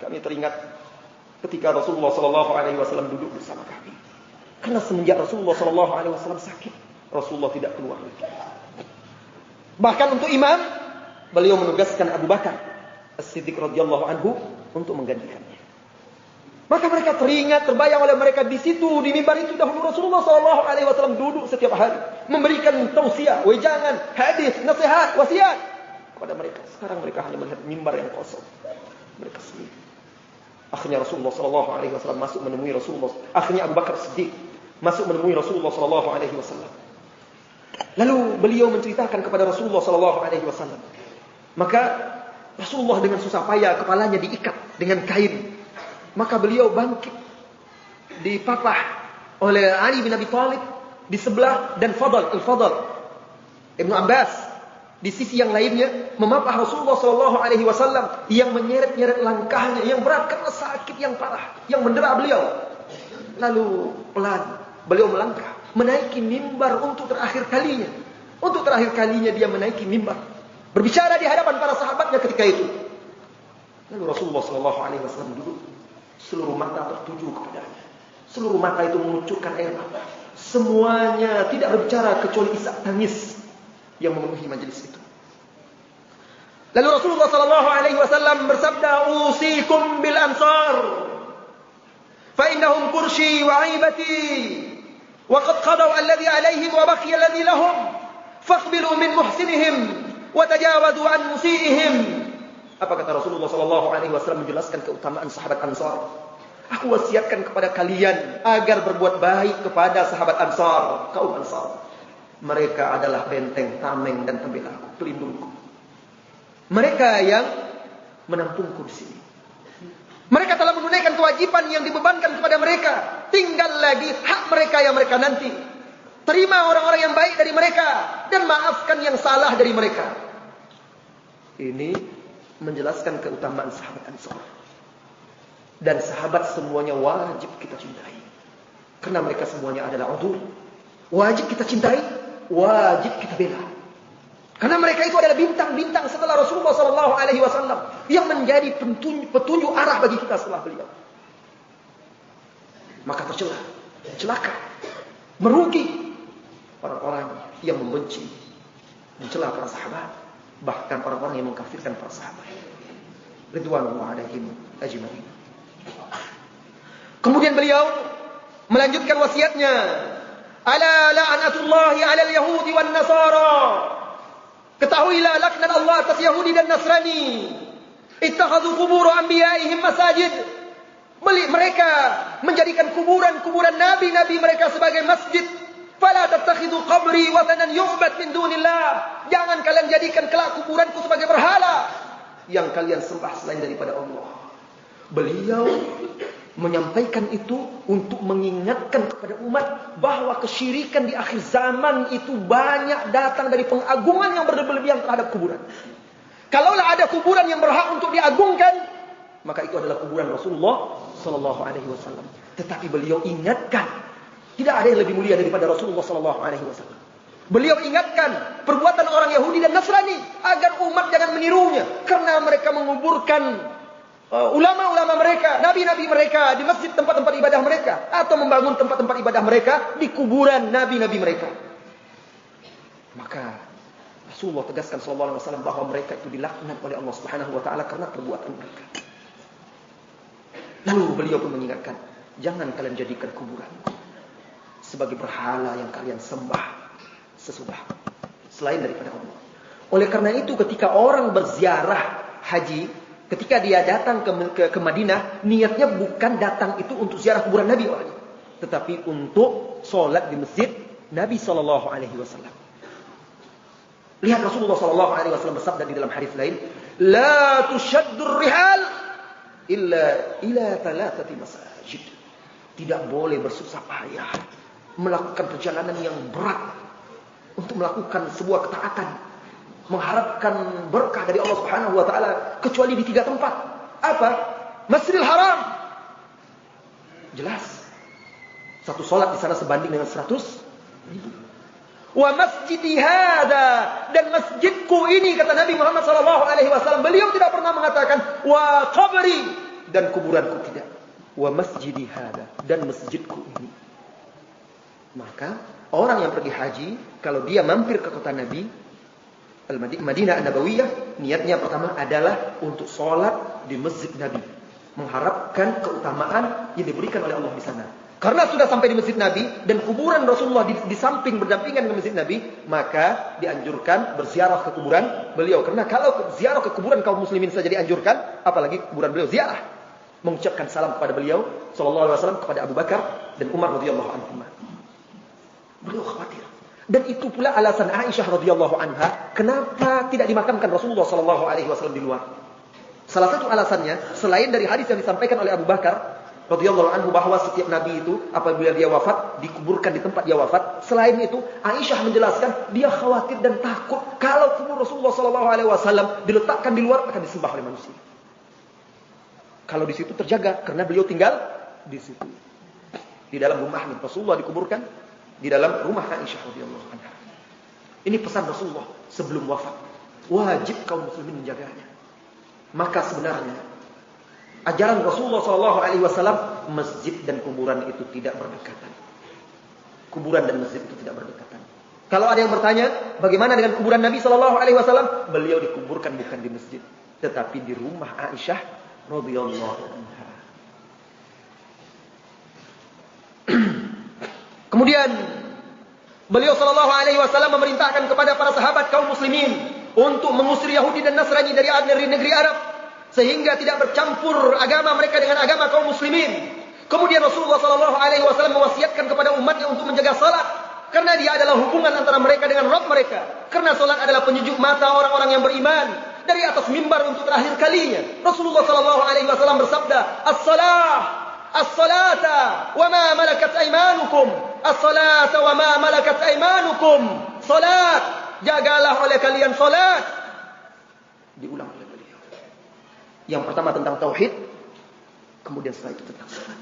Kami teringat ketika Rasulullah sallallahu alaihi wasallam duduk bersama kami. Karena semenjak Rasulullah sallallahu alaihi wasallam sakit, Rasulullah tidak keluar lagi. Bahkan untuk imam, beliau menugaskan Abu Bakar As-Siddiq radhiyallahu anhu untuk menggantikannya. Maka mereka teringat, terbayang oleh mereka di situ, di mimbar itu dahulu Rasulullah sallallahu alaihi wasallam duduk setiap hari memberikan tausiah, wejangan, hadis, nasihat, wasiat kepada mereka. Sekarang mereka hanya melihat mimbar yang kosong. Mereka sedih. Akhirnya Rasulullah sallallahu alaihi wasallam masuk menemui Rasulullah. Akhirnya Abu Bakar Siddiq masuk menemui Rasulullah sallallahu alaihi wasallam. Lalu beliau menceritakan kepada Rasulullah sallallahu alaihi wasallam. Maka Rasulullah dengan susah payah kepalanya diikat dengan kain. Maka beliau bangkit, dipapah oleh Ali bin Abi Thalib di sebelah, dan Al-Fadl Ibnu Abbas di sisi yang lainnya memapah Rasulullah sallallahu alaihi wasallam yang menyeret-nyeret langkahnya yang berat karena sakit yang parah yang mendera beliau. Lalu pelan beliau melangkah menaiki mimbar untuk terakhir kalinya. Untuk terakhir kalinya dia menaiki mimbar, berbicara di hadapan para sahabatnya ketika itu. Lalu Rasulullah sallallahu alaihi wasallam duduk, seluruh mata tertuju kepadanya. Seluruh mata itu mengucurkan air mata. Semuanya tidak berbicara kecuali isak tangis yang memenuhi majelis itu. Lalu Rasulullah sallallahu alaihi wasallam bersabda, "Usikum bil ansar, fa innahum kurshi wa 'aibati, wa qad qadaw alladhi 'alaihim wa baqiya alladhi lahum, faqbilu min muhsinihim wa tajawadu an musiihim." Apa kata Rasulullah sallallahu alaihi wasallam menjelaskan keutamaan sahabat Ansar? Aku wasiatkan kepada kalian agar berbuat baik kepada sahabat Ansar, kaum Ansar. Mereka adalah benteng, tameng dan pembelaku, pelindungku. Mereka yang menampungku di sini. Mereka telah menunaikan kewajiban yang dibebankan kepada mereka. Tinggal lagi hak mereka yang mereka nanti. Terima orang-orang yang baik dari mereka dan maafkan yang salah dari mereka. Ini menjelaskan keutamaan sahabat Ansar. Dan sahabat semuanya wajib kita cintai. Karena mereka semuanya adalah udhur. Wajib kita cintai, wajib kita bela. Karena mereka itu adalah bintang-bintang setelah Rasulullah SAW yang menjadi petunjuk arah bagi kita setelah beliau. Maka tercela, celaka, merugi orang-orang yang membenci, mencela para sahabat, bahkan orang-orang yang mengkafirkan para sahabat. ridwanullah alaihim ajma'in. Kemudian beliau melanjutkan wasiatnya, ala la'natullahi 'alal yahudi wan nasara. Ketahuilah laknat Allah atas Yahudi dan Nasrani. Ittakhadhu qubur anbiya'ihim masajid. Mereka menjadikan kuburan-kuburan nabi-nabi mereka sebagai masjid. Fala tattakhidhu qabri watanan yu'bad min dunillah. Jangan kalian jadikan kelak kuburanku sebagai berhala yang kalian sembah selain daripada Allah. Beliau menyampaikan itu untuk mengingatkan kepada umat bahwa kesyirikan di akhir zaman itu banyak datang dari pengagungan yang berlebihan terhadap kuburan. Kalaulah ada kuburan yang berhak untuk diagungkan, maka itu adalah kuburan Rasulullah sallallahu alaihi wasallam. Tetapi beliau ingatkan, tidak ada yang lebih mulia daripada Rasulullah sallallahu alaihi wasallam. Beliau ingatkan perbuatan orang Yahudi dan Nasrani agar umat jangan menirunya, karena mereka menguburkan ulama-ulama mereka, nabi-nabi mereka di masjid tempat-tempat ibadah mereka, atau membangun tempat-tempat ibadah mereka di kuburan nabi-nabi mereka. Maka Rasulullah tegaskan sallallahu alaihi wasallam bahwa mereka itu dilaknat oleh Allah Subhanahu wa taala karena perbuatan mereka. Lalu beliau pun mengingatkan, jangan kalian jadikan kuburan sebagai berhala yang kalian sembah sesudah selain daripada Allah. Oleh karena itu ketika orang berziarah haji, ketika dia datang ke Madinah, niatnya bukan datang itu untuk ziarah kuburan Nabi, tetapi untuk sholat di masjid Nabi sallallahu alaihi wasallam. Lihat Rasulullah sallallahu alaihi wasallam bersabda di dalam hadis lain, "La tushaddur rihal illa ila thalathati masajid." Tidak boleh bersusah payah melakukan perjalanan yang berat untuk melakukan sebuah ketaatan, mengharapkan berkah dari Allah Subhanahu wa taala kecuali di 3 tempat. Apa? Masjidil Haram. Jelas. Satu salat di sana sebanding dengan 100 ribu. Wa masjidi hada, dan masjidku ini, kata Nabi Muhammad sallallahu alaihi wasallam. Beliau tidak pernah mengatakan wa qabri, dan kuburanku, tidak. Wa masjidi hada, dan masjidku ini. Maka orang yang pergi haji, kalau dia mampir ke kota Nabi Al-Madinah An-Nabawiyah, niatnya pertama adalah untuk sholat di masjid Nabi, mengharapkan keutamaan yang diberikan oleh Allah di sana. Karena sudah sampai di masjid Nabi dan kuburan Rasulullah di samping berdampingan dengan masjid Nabi, maka dianjurkan berziarah ke kuburan beliau. Karena kalau ziarah ke kuburan kaum muslimin saja dianjurkan, apalagi kuburan beliau, ziarah, mengucapkan salam kepada beliau sallallahu alaihi wasallam, kepada Abu Bakar dan Umar radhiyallahu anhum. Beliau khawatir. Dan itu pula alasan Aisyah radhiyallahu anha kenapa tidak dimakamkan Rasulullah sallallahu alaihi wasallam di luar. Salah satu alasannya, selain dari hadis yang disampaikan oleh Abu Bakar radhiyallahu anhu bahwa setiap nabi itu apabila dia wafat dikuburkan di tempat dia wafat, selain itu Aisyah menjelaskan dia khawatir dan takut kalau kubur Rasulullah sallallahu alaihi wasallam diletakkan di luar akan disembah oleh manusia. Kalau di situ terjaga karena beliau tinggal di situ. Di dalam rumahnya Rasulullah dikuburkan di dalam rumah Aisyah radhiyallahu anha. Ini pesan Rasulullah sebelum wafat. Wajib kaum muslimin menjaganya. Maka sebenarnya ajaran Rasulullah sallallahu alaihi wasallam, masjid dan kuburan itu tidak berdekatan. Kuburan dan masjid itu tidak berdekatan. Kalau ada yang bertanya, bagaimana dengan kuburan Nabi sallallahu alaihi wasallam? Beliau dikuburkan bukan di masjid, tetapi di rumah Aisyah radhiyallahu anha. Kemudian beliau sallallahu alaihi wasallam memerintahkan kepada para sahabat kaum muslimin untuk mengusir Yahudi dan Nasrani dari negeri Arab sehingga tidak bercampur agama mereka dengan agama kaum muslimin. Kemudian Rasulullah sallallahu alaihi wasallam mewasiatkan kepada umatnya untuk menjaga salat karena dia adalah hubungan antara mereka dengan Rabb mereka. Karena salat adalah penyejuk mata orang-orang yang beriman. Dari atas mimbar untuk terakhir kalinya Rasulullah sallallahu alaihi wasallam bersabda, As-salata wa ma malakat aymanukum. As-salata wa ma malakat aymanukum. Salat, jagalah oleh kalian salat. Diulang oleh beliau. Yang pertama tentang tauhid, kemudian setelah itu tentang salat.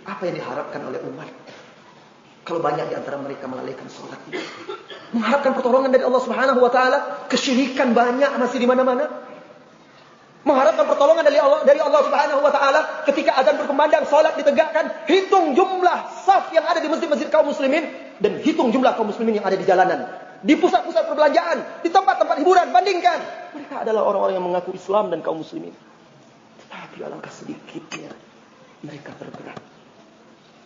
Apa yang diharapkan oleh umat kalau banyak di antara mereka melalaikan salat ini? Mengharapkan pertolongan dari Allah Subhanahu wa taala, kesyirikan banyak masih di mana-mana. Mengharapkan pertolongan dari Allah Subhanahu wa taala ketika azan berkumandang, salat ditegakkan, hitung jumlah saf yang ada di masjid-masjid kaum muslimin dan hitung jumlah kaum muslimin yang ada di jalanan. di pusat-pusat perbelanjaan, di tempat-tempat hiburan. Bandingkan. Mereka adalah orang-orang yang mengaku Islam dan kaum muslimin. Tetapi alangkah sedikitnya mereka tergerak.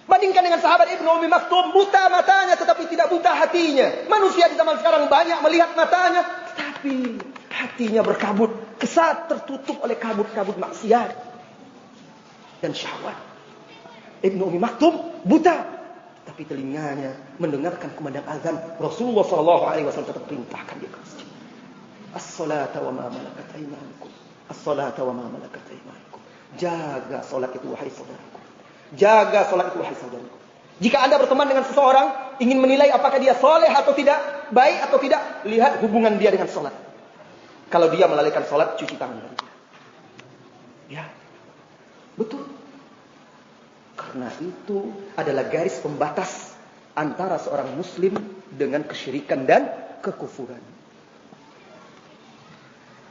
Bandingkan dengan sahabat Ibnu Ummi Maktum, buta matanya tetapi tidak buta hatinya. Manusia di zaman sekarang banyak melihat matanya, tetapi hatinya berkabut, kesat tertutup oleh kabut-kabut maksiat dan syahwat. Ibnu Ummi Maktum buta, tapi telinganya mendengarkan kumandang azan. Rasulullah SAW tetap perintahkan dia ke masjid. As-salata wa ma malakat aymanukum. As-salata wa ma malakat aymanukum. Jaga salat itu wahai saudaraku. Jaga salat itu wahai saudaraku. Jika Anda berteman dengan seseorang, ingin menilai apakah dia soleh atau tidak, baik atau tidak, lihat hubungan dia dengan salat. Kalau dia melalaikan salat, cuci tangan dari dia. Ya, betul. Karena itu adalah garis pembatas antara seorang muslim dengan kesyirikan dan kekufuran.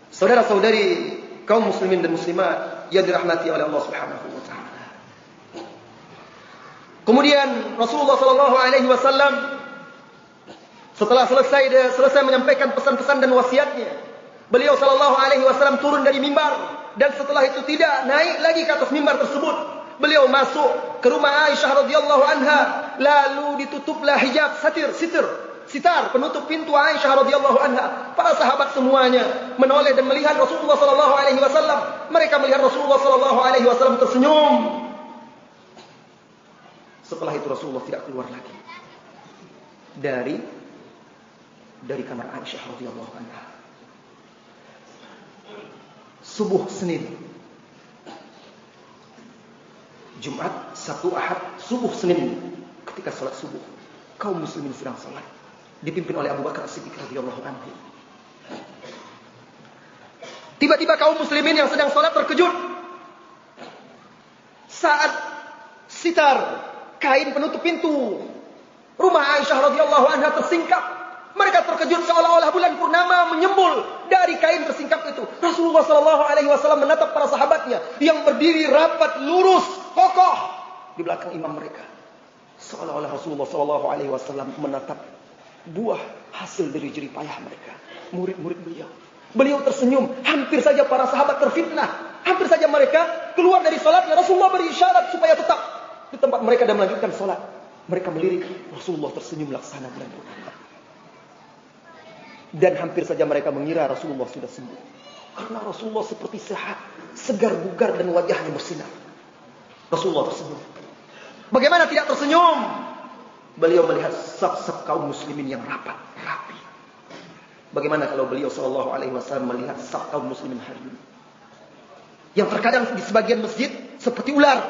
Saudara-saudari kaum muslimin dan muslimat yang dirahmati oleh Allah Subhanahu wa taala. Kemudian Rasulullah sallallahu alaihi wasallam setelah selesai menyampaikan pesan-pesan dan wasiatnya, beliau sallallahu alaihi wasallam turun dari mimbar dan setelah itu tidak naik lagi ke atas mimbar tersebut. Beliau masuk ke rumah Aisyah radhiyallahu anha, lalu ditutuplah hijab sitar penutup pintu Aisyah radhiyallahu anha. Para sahabat semuanya menoleh dan melihat Rasulullah sallallahu alaihi wasallam. Mereka melihat Rasulullah sallallahu alaihi wasallam tersenyum. Setelah itu Rasulullah tidak keluar lagi dari kamar Aisyah radhiyallahu anha. Subuh Senin, Jumat, Sabtu, Ahad, subuh Senin, ketika salat subuh, kaum muslimin sedang salat, dipimpin oleh Abu Bakar As-Siddiq radhiyallahu anhu. Tiba-tiba kaum muslimin yang sedang salat terkejut saat sitar, kain penutup pintu rumah Aisyah radhiyallahu anha tersingkap. Mereka terkejut seolah-olah bulan purnama menyembul dari kain tersingkap itu. Rasulullah sallallahu alaihi wasallam menatap para sahabatnya yang berdiri rapat, lurus, kokoh di belakang imam mereka. Seolah-olah Rasulullah sallallahu alaihi wasallam menatap buah hasil dari jerih payah mereka, murid-murid beliau. Beliau tersenyum. Hampir saja para sahabat terfitnah. Hampir saja mereka keluar dari salatnya. Rasulullah beri isyarat supaya tetap di tempat mereka dan melanjutkan salat. Mereka melirik. Rasulullah tersenyum laksana bulan purnama. Dan hampir saja mereka mengira Rasulullah sudah sembuh. Karena Rasulullah seperti sehat, segar bugar dan wajahnya bersinar. Rasulullah tersenyum. Bagaimana tidak tersenyum? Beliau melihat saf-saf kaum muslimin yang rapi. Bagaimana kalau beliau sallallahu alaihi wasallam melihat saf kaum muslimin hari ini? Yang terkadang di sebagian masjid seperti ular.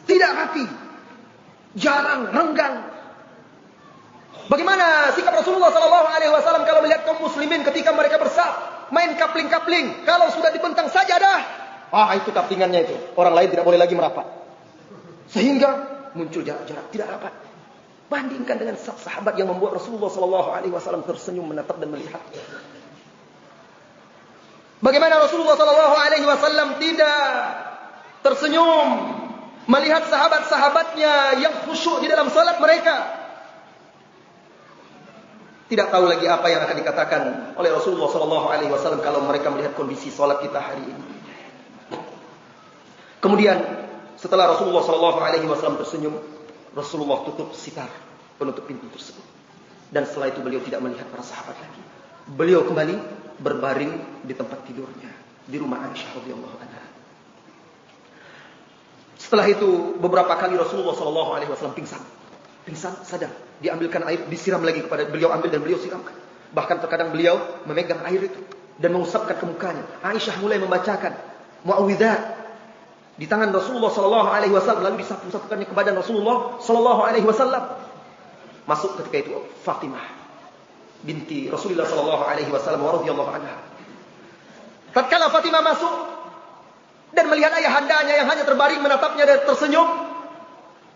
Tidak rapi. Jarang, renggang. Bagaimana sikap Rasulullah sallallahu alaihi wasallam kalau melihat kaum muslimin ketika mereka bersaf, main kapling-kapling, kalau sudah dibentang sajadah, itu kaplingannya itu. Orang lain tidak boleh lagi merapat. Sehingga muncul jarak-jarak tidak rapat. Bandingkan dengan sahabat yang membuat Rasulullah sallallahu alaihi wasallam tersenyum menatap dan melihat. Bagaimana Rasulullah sallallahu alaihi wasallam tidak tersenyum melihat sahabat-sahabatnya yang khusyuk di dalam salat mereka. Tidak tahu lagi apa yang akan dikatakan oleh Rasulullah sallallahu alaihi wasallam kalau mereka melihat kondisi salat kita hari ini. Kemudian setelah Rasulullah sallallahu alaihi wasallam tersenyum, Rasulullah tutup sitar penutup pintu tersebut. Dan setelah itu beliau tidak melihat para sahabat lagi. Beliau kembali berbaring di tempat tidurnya di rumah Aisyah radhiyallahu anha. Setelah itu beberapa kali Rasulullah sallallahu alaihi wasallam pingsan, sadar, diambilkan air, disiram lagi kepada beliau, ambil dan beliau siramkan. Bahkan terkadang beliau memegang air itu dan mengusapkan ke mukanya. Aisyah mulai membacakan muawwidzat di tangan Rasulullah sallallahu alaihi wasallam, lalu disapu-sapukannya ke badan Rasulullah sallallahu alaihi wasallam. Masuk ketika itu Fatimah binti Rasulullah sallallahu alaihi wasallam radhiyallahu anha. Tatkala Fatimah masuk dan melihat ayahandanya yang hanya terbaring menatapnya dan tersenyum,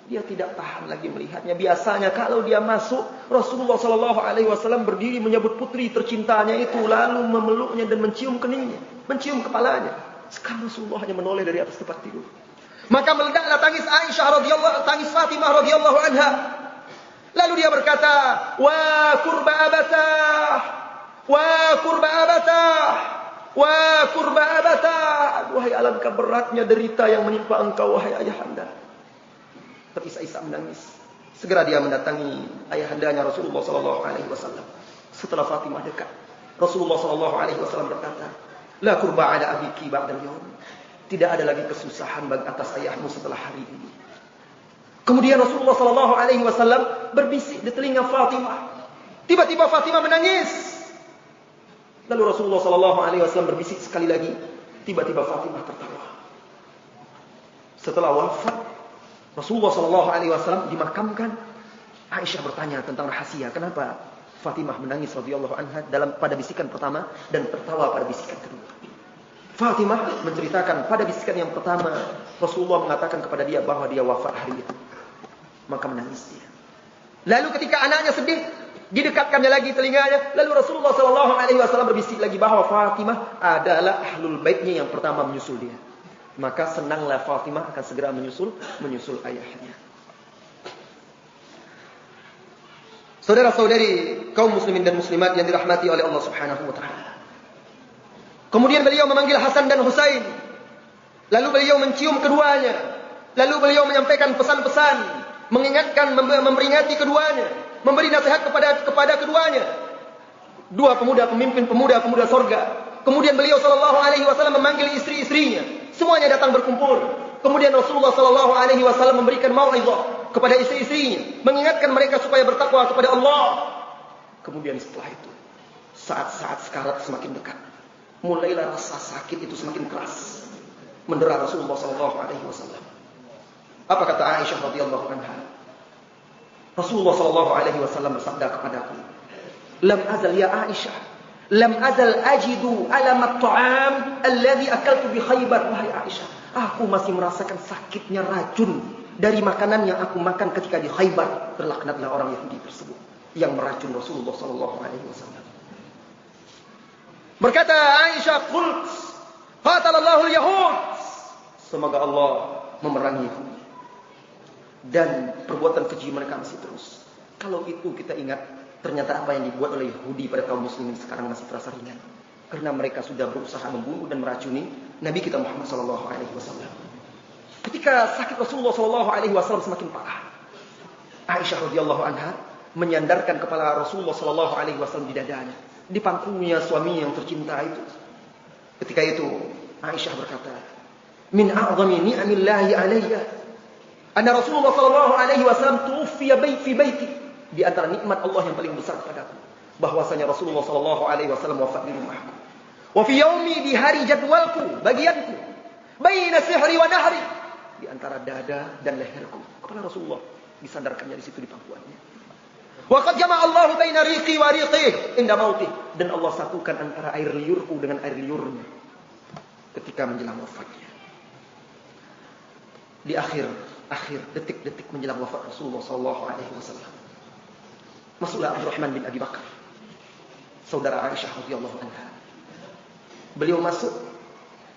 dia tidak tahan lagi melihatnya. Biasanya kalau dia masuk, Rasulullah sallallahu alaihi wasallam berdiri menyambut putri tercintanya itu, lalu memeluknya dan mencium keningnya, mencium kepalanya. Sekarang Rasulullah hanya menoleh dari atas tempat tidur. Maka meledaklah tangis Aisyah radhiyallahu, tangis Fatimah radhiyallahu anha. Lalu dia berkata, wa kurba abatah, wa kurba abatah, wa kurba abatah. Wahai alangkah beratnya derita yang menimpa engkau, wahai ayahanda. Tapi Isa menangis. Segera dia mendatangi ayahandanya Rasulullah SAW. Setelah Fatimah dekat, Rasulullah SAW berkata, la kurba ala abiki ba'dal yawm. Tidak ada lagi kesusahan bagi atas ayahmu setelah hari ini. Kemudian Rasulullah SAW berbisik di telinga Fatimah. Tiba-tiba Fatimah menangis. Lalu Rasulullah SAW berbisik sekali lagi. Tiba-tiba Fatimah tertawa. Setelah wafat Rasulullah SAW dimakamkan, Aisyah bertanya tentang rahasia. Kenapa Fatimah menangis radhiyallahu anha pada bisikan pertama dan tertawa pada bisikan kedua? Fatimah menceritakan pada bisikan yang pertama Rasulullah mengatakan kepada dia bahwa dia wafat hari itu. Maka menangis dia. Lalu ketika anaknya sedih, didekatkannya lagi telinganya. Lalu Rasulullah SAW berbisik lagi bahwa Fatimah adalah ahlul baitnya yang pertama menyusul dia. Maka senanglah Fatimah akan segera menyusul ayahnya. Saudara-saudari kaum muslimin dan muslimat yang dirahmati oleh Allah Subhanahu wa taala. Kemudian beliau memanggil Hasan dan Husain. Lalu beliau mencium keduanya. Lalu beliau menyampaikan pesan-pesan, mengingatkan, memperingati keduanya, memberi nasihat kepada keduanya. Dua pemuda, pemimpin pemuda sorga. Kemudian beliau SAW memanggil istri-istrinya. Semuanya datang berkumpul. Kemudian Rasulullah SAW memberikan mau'izah kepada istri-istrinya, mengingatkan mereka supaya bertakwa kepada Allah. Kemudian setelah itu, saat-saat sekarat semakin dekat, mulailah rasa sakit itu semakin keras mendera Rasulullah SAW. Apa kata Aisyah radhiyallahu anha? Rasulullah SAW bersabda kepadaku, "Lam azal ya Aisyah, lam azal ajidu alam at-ta'am alladhi akaltu bi Khaybar." Wahai Aisyah, aku masih merasakan sakitnya racun dari makanan yang aku makan ketika di Khaybar. Terlaknatlah orang Yahudi tersebut yang meracun Rasulullah SAW. Berkata Aisyah, "Qult qatalallahu al-yahud." Semoga Allah memerangi Yahudi. Dan perbuatan keji mereka masih terus. Kalau itu kita ingat, ternyata apa yang dibuat oleh Yahudi pada kaum muslimin sekarang masih terasa ringan. Karena mereka sudah berusaha membunuh dan meracuni Nabi kita Muhammad SAW. Ketika sakit Rasulullah SAW semakin parah, Aisyah radhiyallahu anha menyandarkan kepala Rasulullah SAW di dadanya, di pangkunya suami yang tercinta itu. Ketika itu Aisyah berkata, "Min a'zami ni'amillahi alayya anna Rasulullah SAW tuwfiya fi baiti." Di antara nikmat Allah yang paling besar kepadaku, bahwasanya Rasulullah SAW wafat di rumahku. Wa fi yaumi, di hari jadwalku, bagianku, baina sihri wa nahri, di antara dada dan leherku. Kepala Rasulullah disandarkannya di situ di pangkuannya. Wa qad jama'a Allahu baina riqi wa riqih inda mautih, dan Allah satukan antara air liurku dengan air liurnya ketika menjelang wafatnya. Di akhir detik-detik menjelang wafat Rasulullah SAW, masuklah Abdurrahman bin Abi Bakar, saudara Aisyah radhiyallahu anha. Beliau masuk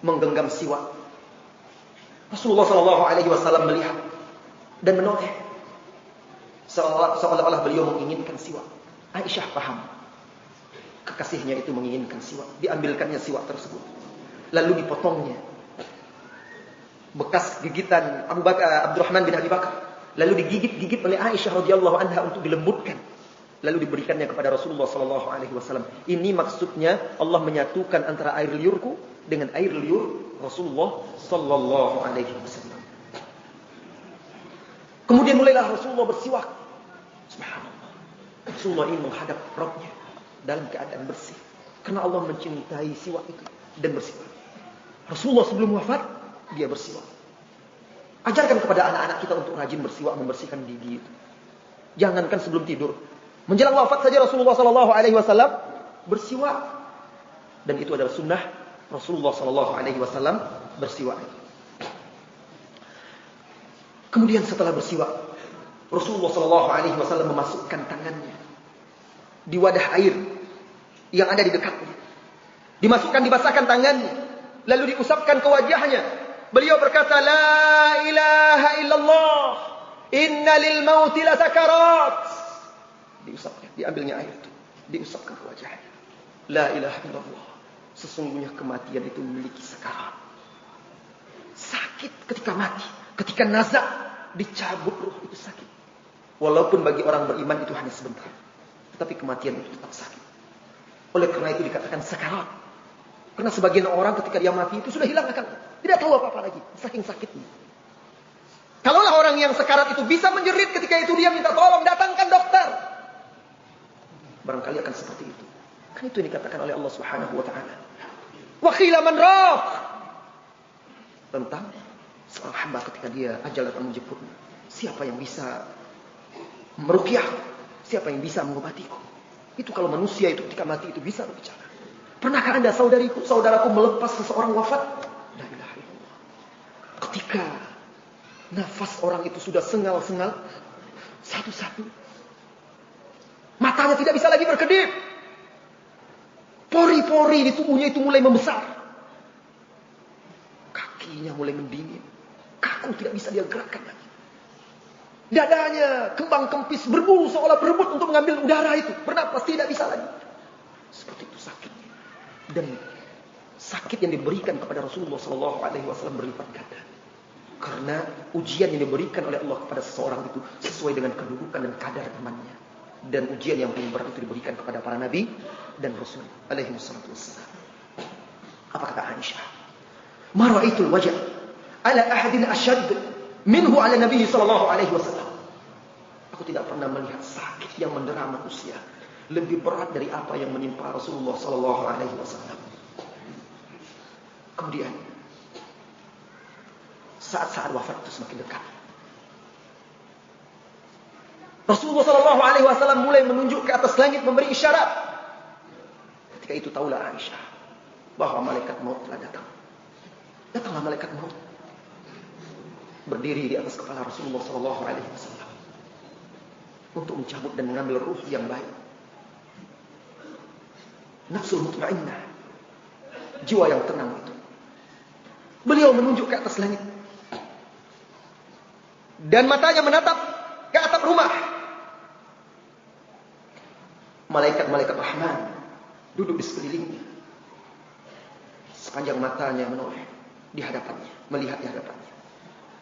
menggenggam siwak. Rasulullah SAW melihat dan menoleh, seolah-olah beliau menginginkan siwak. Aisyah paham, kekasihnya itu menginginkan siwak. Diambilkannya siwak tersebut, lalu dipotongnya. Bekas gigitan Abdurrahman bin Abi Bakar, lalu digigit-gigit oleh Aisyah radhiyallahu anha untuk dilembutkan, lalu diberikannya kepada Rasulullah SAW. Ini maksudnya Allah menyatukan antara air liurku dengan air liur Rasulullah SAW. Kemudian mulailah Rasulullah bersiwak. Subhanallah, Rasulullah ini menghadap Rabbnya dalam keadaan bersih, karena Allah mencintai siwak itu dan bersiwak. Rasulullah sebelum wafat dia bersiwak. Ajarkan kepada anak-anak kita untuk rajin bersiwak, membersihkan gigi itu. Jangankan sebelum tidur, menjelang wafat saja Rasulullah SAW bersiwak. Dan itu adalah sunnah Rasulullah SAW bersiwak. Kemudian setelah bersiwak, Rasulullah SAW memasukkan tangannya di wadah air yang ada di dekatnya. Dibasahkan tangannya, lalu diusapkan ke wajahnya. Beliau berkata, "La ilaha illallah, inna lil mauti la sakarat." Diusapnya, diambilnya air itu, diusapkan ke wajahnya. La ilaha illallah. Sesungguhnya kematian itu memiliki sakarat. Sakit ketika mati, ketika nazak, dicabut ruh itu sakit. Walaupun bagi orang beriman itu hanya sebentar, tetapi kematian itu tetap sakit. Oleh karena itu dikatakan sakarat. Karena sebagian orang ketika dia mati itu sudah hilang akal, tidak tahu apa-apa lagi, saking sakitnya. Kalaulah orang yang sekarat itu bisa menjerit ketika itu dia minta tolong, datangkan dokter, barangkali akan seperti itu. Kan itu yang dikatakan oleh Allah Subhanahu wa taala. Wa qila man raq, tentang seorang hamba ketika dia ajal datang menjemputnya. Siapa yang bisa meruqyah? Siapa yang bisa mengobatiku? Itu kalau manusia itu ketika mati itu bisa berbicara. Pernahkah Anda saudaraku melepas seseorang wafat? La ilaha illallah. Ketika nafas orang itu sudah sengal-sengal, satu-satu, matanya tidak bisa lagi berkedip, pori-pori di tubuhnya itu mulai membesar, kakinya mulai mendingin, kaku tidak bisa dia gerakkan lagi, dadanya kembang kempis berbulu seolah berebut untuk mengambil udara itu, bernapas tidak bisa lagi. Seperti itu sakitnya. Dan sakit yang diberikan kepada Rasulullah SAW berlipat ganda. Karena ujian yang diberikan oleh Allah kepada seseorang itu sesuai dengan kedudukan dan kadar imannya. Dan ujian yang paling berat itu diberikan kepada para nabi dan rasul alaihi wassalatu wassalam. Apa kata Aisyah? Ma ra'aitul wajh ala ahadin ashad minhu ala nabi sallallahu alaihi wasallam. Aku tidak pernah melihat sakit yang mendera manusia lebih berat dari apa yang menimpa Rasulullah sallallahu alaihi wasallam. Kemudian saat-saat wafat itu semakin dekat. Rasulullah sallallahu alaihi wasallam mulai menunjuk ke atas langit memberi isyarat. Ketika itu tahulah Aisyah bahwa malaikat maut telah datang. Datanglah malaikat maut berdiri di atas kepala Rasulullah sallallahu alaihi wasallam untuk mencabut dan mengambil ruh yang baik. Nafsul mutmainnah, jiwa yang tenang itu. Beliau menunjuk ke atas langit. Dan matanya menatap ke atap rumah. Malaikat-malaikat Rahman duduk di sekelilingnya. Sepanjang matanya menoleh di hadapannya, melihat di hadapannya.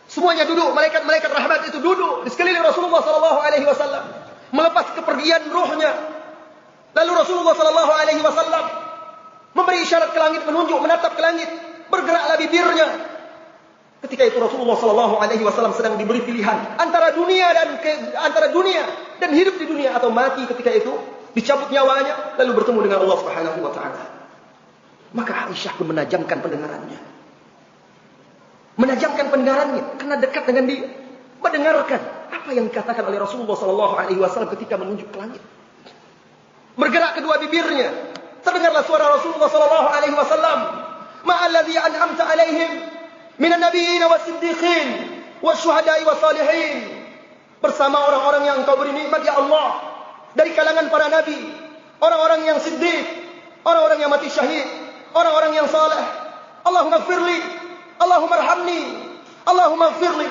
Semuanya duduk, malaikat-malaikat Rahman itu duduk di sekeliling Rasulullah SAW, melepas kepergian ruhnya. Lalu Rasulullah SAW memberi isyarat ke langit, menunjuk, menatap ke langit, bergeraklah bibirnya. Ketika itu Rasulullah SAW sedang diberi pilihan antara dunia dan hidup di dunia atau mati ketika itu, dicabut nyawanya lalu bertemu dengan Allah Subhanahu wa taala. Maka Aisyah pun menajamkan pendengarannya. Karena dekat dengan dia, mendengarkan apa yang dikatakan oleh Rasulullah SAW ketika menunjuk ke langit. Bergerak kedua bibirnya, terdengarlah suara Rasulullah SAW, ma'alladzi an'amta 'alaihim minan nabiyyin was-siddiqin wasyuhada'i was-salihin. Bersama orang-orang yang Engkau beri nikmat ya Allah dari kalangan para nabi, orang-orang yang siddiq, orang-orang yang mati syahid, orang-orang yang saleh. Allahumma ighfirli, Allahumma arhamni, Allahumma ighfirli,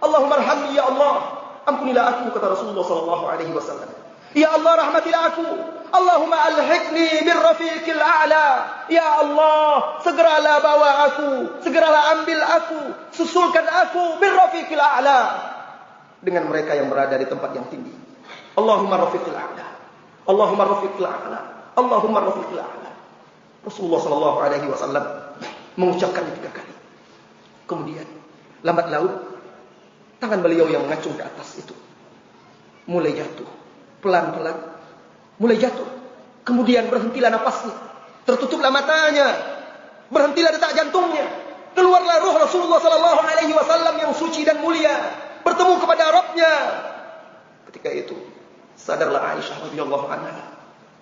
Allahumma arhamni ya Allah. Ampunilah aku, kata Rasulullah sallallahu alaihi wasallam. Ya Allah, rahmatilah aku. Allahumma alhiqni birrafiqil a'la. Ya Allah, segeralah bawa aku, segeralah ambil aku, susulkan aku birrafiqil a'la, dengan mereka yang berada di tempat yang tinggi. Allahumma rafiqil a'la, Allahumma rafiqil a'la, Allahumma rafiqil a'la. Rasulullah sallallahu alaihi wasallam mengucapkan 3 kali. Kemudian lambat laun tangan beliau yang mengacung ke atas itu mulai jatuh, pelan-pelan mulai jatuh. Kemudian berhentilah napasnya, tertutuplah matanya, berhentilah detak jantungnya. Keluarlah ruh Rasulullah sallallahu alaihi wasallam yang suci dan mulia, bertemu kepada Rabbnya. Ketika itu sadarlah Aisyah radhiyallahu anha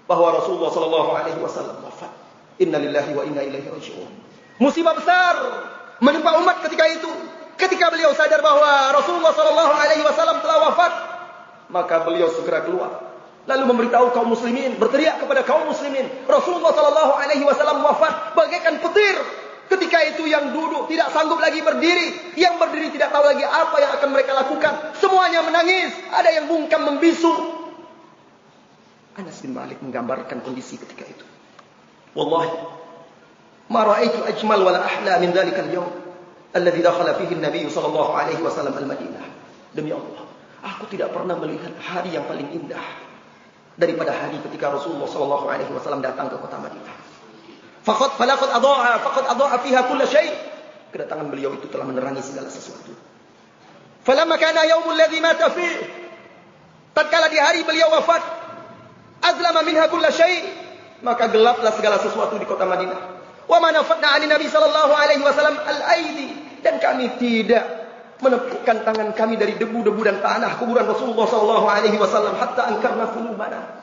bahwa Rasulullah sallallahu alaihi wasallam wafat. Inna lillahi wa inna ilaihi raji'un. Musibah besar menimpa umat ketika itu. Ketika beliau sadar bahwa Rasulullah sallallahu alaihi wasallam telah wafat, maka beliau segera keluar lalu memberitahu kaum muslimin, berteriak kepada kaum muslimin, Rasulullah sallallahu alaihi wasallam wafat bagaikan petir. Ketika itu yang duduk tidak sanggup lagi berdiri, yang berdiri tidak tahu lagi apa yang akan mereka lakukan. Semuanya menangis, ada yang bungkam membisu. bin Malik menggambarkan kondisi ketika itu. Wallahi, ma ra'aitu ajmal wala ahla min dzalikal yawm alladzi dakhala fihi an-nabiy sallallahu alaihi wasallam al-Madinah. Demi Allah, aku tidak pernah melihat hari yang paling indah daripada hari ketika Rasulullah sallallahu alaihi wasallam datang ke kota Madinah. Faqad adaa fiha kull syai'. Kedatangan beliau itu telah menerangi segala sesuatu. Falamma kana yaumul ladzi mata fihi, tatkala di hari beliau wafat, azlama minha kull syai', maka gelaplah segala sesuatu di kota Madinah. Wa ma nafatna 'ani Nabi sallallahu alaihi wasallam al-aidi, dan kami tidak menepukkan tangan kami dari debu-debu dan tanah kuburan Rasulullah sallallahu alaihi wasallam hatta ankarna qulubana,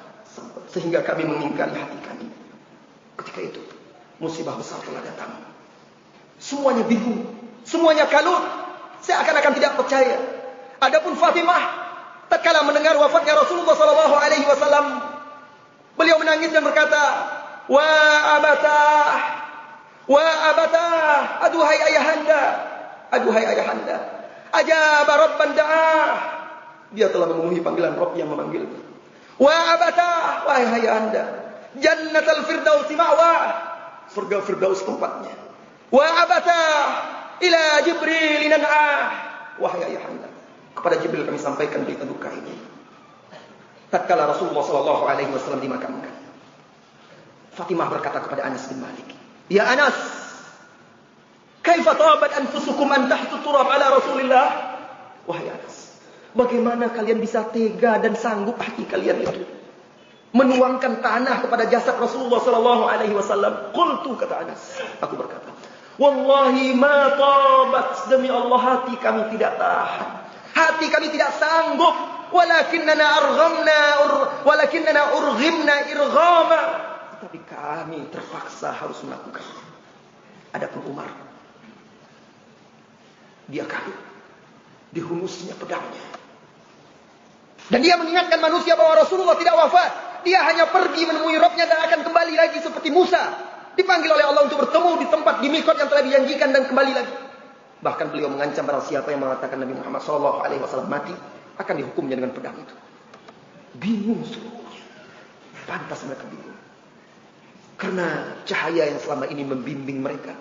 sehingga kami mengingkari hati kami. Ketika itu musibah besar telah datang. Semuanya bingung, semuanya kalut, seakan-akan tidak percaya. Adapun Fatimah, tatkala mendengar wafatnya Rasulullah sallallahu alaihi wasallam, beliau menangis dan berkata, "Wa abatah, aduhai ayahanda, ajaba rabban da'ah." Dia telah memenuhi panggilan Rabb yang memanggilnya. Wa abatah, wahai ayahanda, jannatul firdausi ma'wa, surga firdaus tempatnya. Wa abatah, ila Jibril nan'ah, wahai ayahanda, kepada Jibril kami sampaikan berita duka ini. Tatkala Rasulullah sallallahu alaihi wasallam dimakamkan, Fatimah berkata kepada Anas bin Malik, "Ya Anas, kaifa tabat anfusukum an tahtu turab ala Rasulillah?" Wahai Anas, bagaimana kalian bisa tega dan sanggup hati kalian itu menuangkan tanah kepada jasad Rasulullah sallallahu alaihi wasallam? Qultu, kata Anas, aku berkata, "Wallahi ma tabat, demi Allah hati kami tidak tahan. Hati kami tidak sanggup. Walakinnana urghimna irghama." Tapi kami terpaksa harus melakukan. Adapun Umar, dia kalut, dihunusnya pedangnya. Dan dia mengingatkan manusia bahwa Rasulullah tidak wafat. Dia hanya pergi menemui Rabbnya dan akan kembali lagi seperti Musa, dipanggil oleh Allah untuk bertemu di tempat di mikot yang telah dijanjikan dan kembali lagi. Bahkan beliau mengancam barang siapa yang mengatakan Nabi Muhammad SAW mati, akan dihukumnya dengan pedang itu. Bingung seluruhnya. Pantas mereka bingung. Karena cahaya yang selama ini membimbing mereka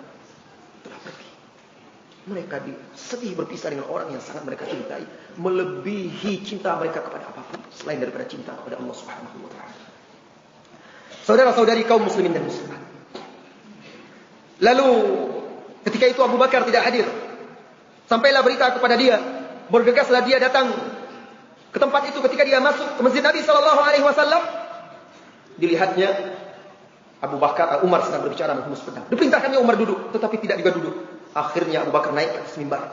telah pergi. Mereka sedih berpisah dengan orang yang sangat mereka cintai, melebihi cinta mereka kepada apapun selain daripada cinta kepada Allah Subhanahu wa taala. Saudara-saudari kaum muslimin dan muslimat. Lalu ketika itu Abu Bakar tidak hadir. Sampailah berita kepada dia, bergegaslah dia datang ke tempat itu. Ketika dia masuk ke masjid Nabi sallallahu alaihi wasallam, dilihatnya Umar sedang berbicara menghunus pedang. Diperintahkannya Umar duduk, tetapi tidak juga duduk. Akhirnya Abu Bakar naik ke atas mimbar.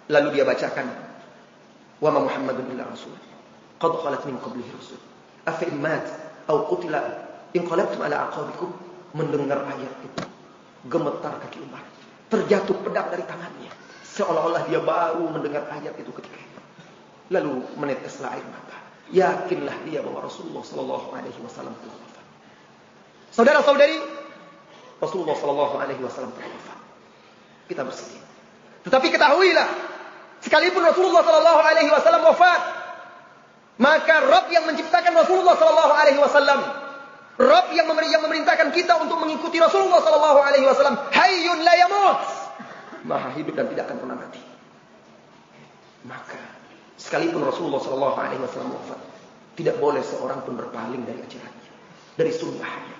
Lalu dia bacakan, "Wa ma Muhammadun illa rasul, qad khalat min qablihi rusul, afa in mat aw qutila inqalabtum ala aqabikum." Mendengar ayat itu, gemetar kaki Umar, terjatuh pedang dari tangannya, seolah-olah dia baru mendengar ayat itu ketika itu. Lalu meneteslah air mata. Yakinlah dia bahwa Rasulullah sallallahu alaihi wasallam telah wafat. Saudara-saudari, Rasulullah sallallahu alaihi wasallam telah wafat. Kita bersedih. Tetapi ketahuilah, sekalipun Rasulullah sallallahu alaihi wasallam wafat, maka Rabb yang menciptakan Rasulullah sallallahu alaihi wasallam, Rabb yang memerintahkan kita untuk mengikuti Rasulullah sallallahu alaihi wasallam, hayyun la yamut, maha hidup dan tidak akan pernah mati. Maka sekalipun Rasulullah sallallahu alaihi wasallam wafat, tidak boleh seorang pun berpaling dari ajarannya, dari sunnahnya.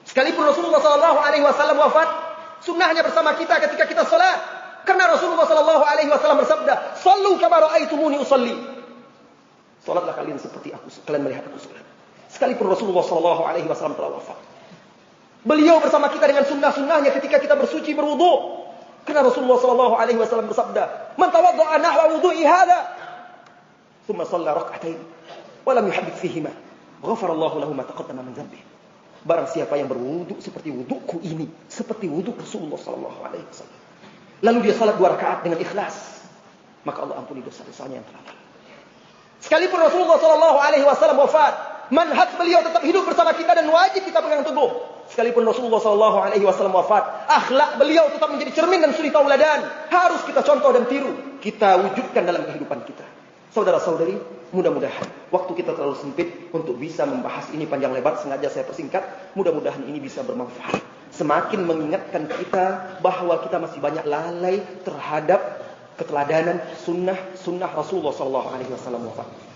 Sekalipun Rasulullah sallallahu alaihi wasallam wafat, sunnahnya bersama kita ketika kita salat. Karena Rasulullah sallallahu alaihi wasallam bersabda, "Shallu kama ra'aitumuni usalli." Salatlah kalian seperti kalian melihat aku salat. Sekalipun Rasulullah sallallahu alaihi wasallam telah wafat, beliau bersama kita dengan sunnah-sunnahnya ketika kita bersuci berwudu. Karena Rasulullah sallallahu alaihi wasallam bersabda, "Man tawadda'a nahwa wudu'i hadha, thumma shalla rak'atain, wa lam yuhaddith fihima, ghafara Allahu lahu ma taqaddama min dhanbihi." Barang siapa yang berwudu seperti wuduku ini, seperti wudu Rasulullah sallallahu alaihi wasallam, lalu dia salat 2 rakaat dengan ikhlas, maka Allah ampuni dosa-dosanya yang telah lalu. Sekalipun Rasulullah sallallahu alaihi wasallam wafat, manhaj beliau tetap hidup bersama kita dan wajib kita pegang teguh. Sekalipun Rasulullah sallallahu alaihi wasallam wafat, akhlak beliau tetap menjadi cermin dan suri tauladan, harus kita contoh dan tiru, kita wujudkan dalam kehidupan kita. Saudara-saudari, Mudah-mudahan waktu kita terlalu sempit untuk bisa membahas ini panjang lebar, sengaja saya persingkat. Mudah-mudahan ini bisa bermanfaat. Semakin mengingatkan kita bahwa kita masih banyak lalai terhadap keteladanan sunnah Rasulullah SAW.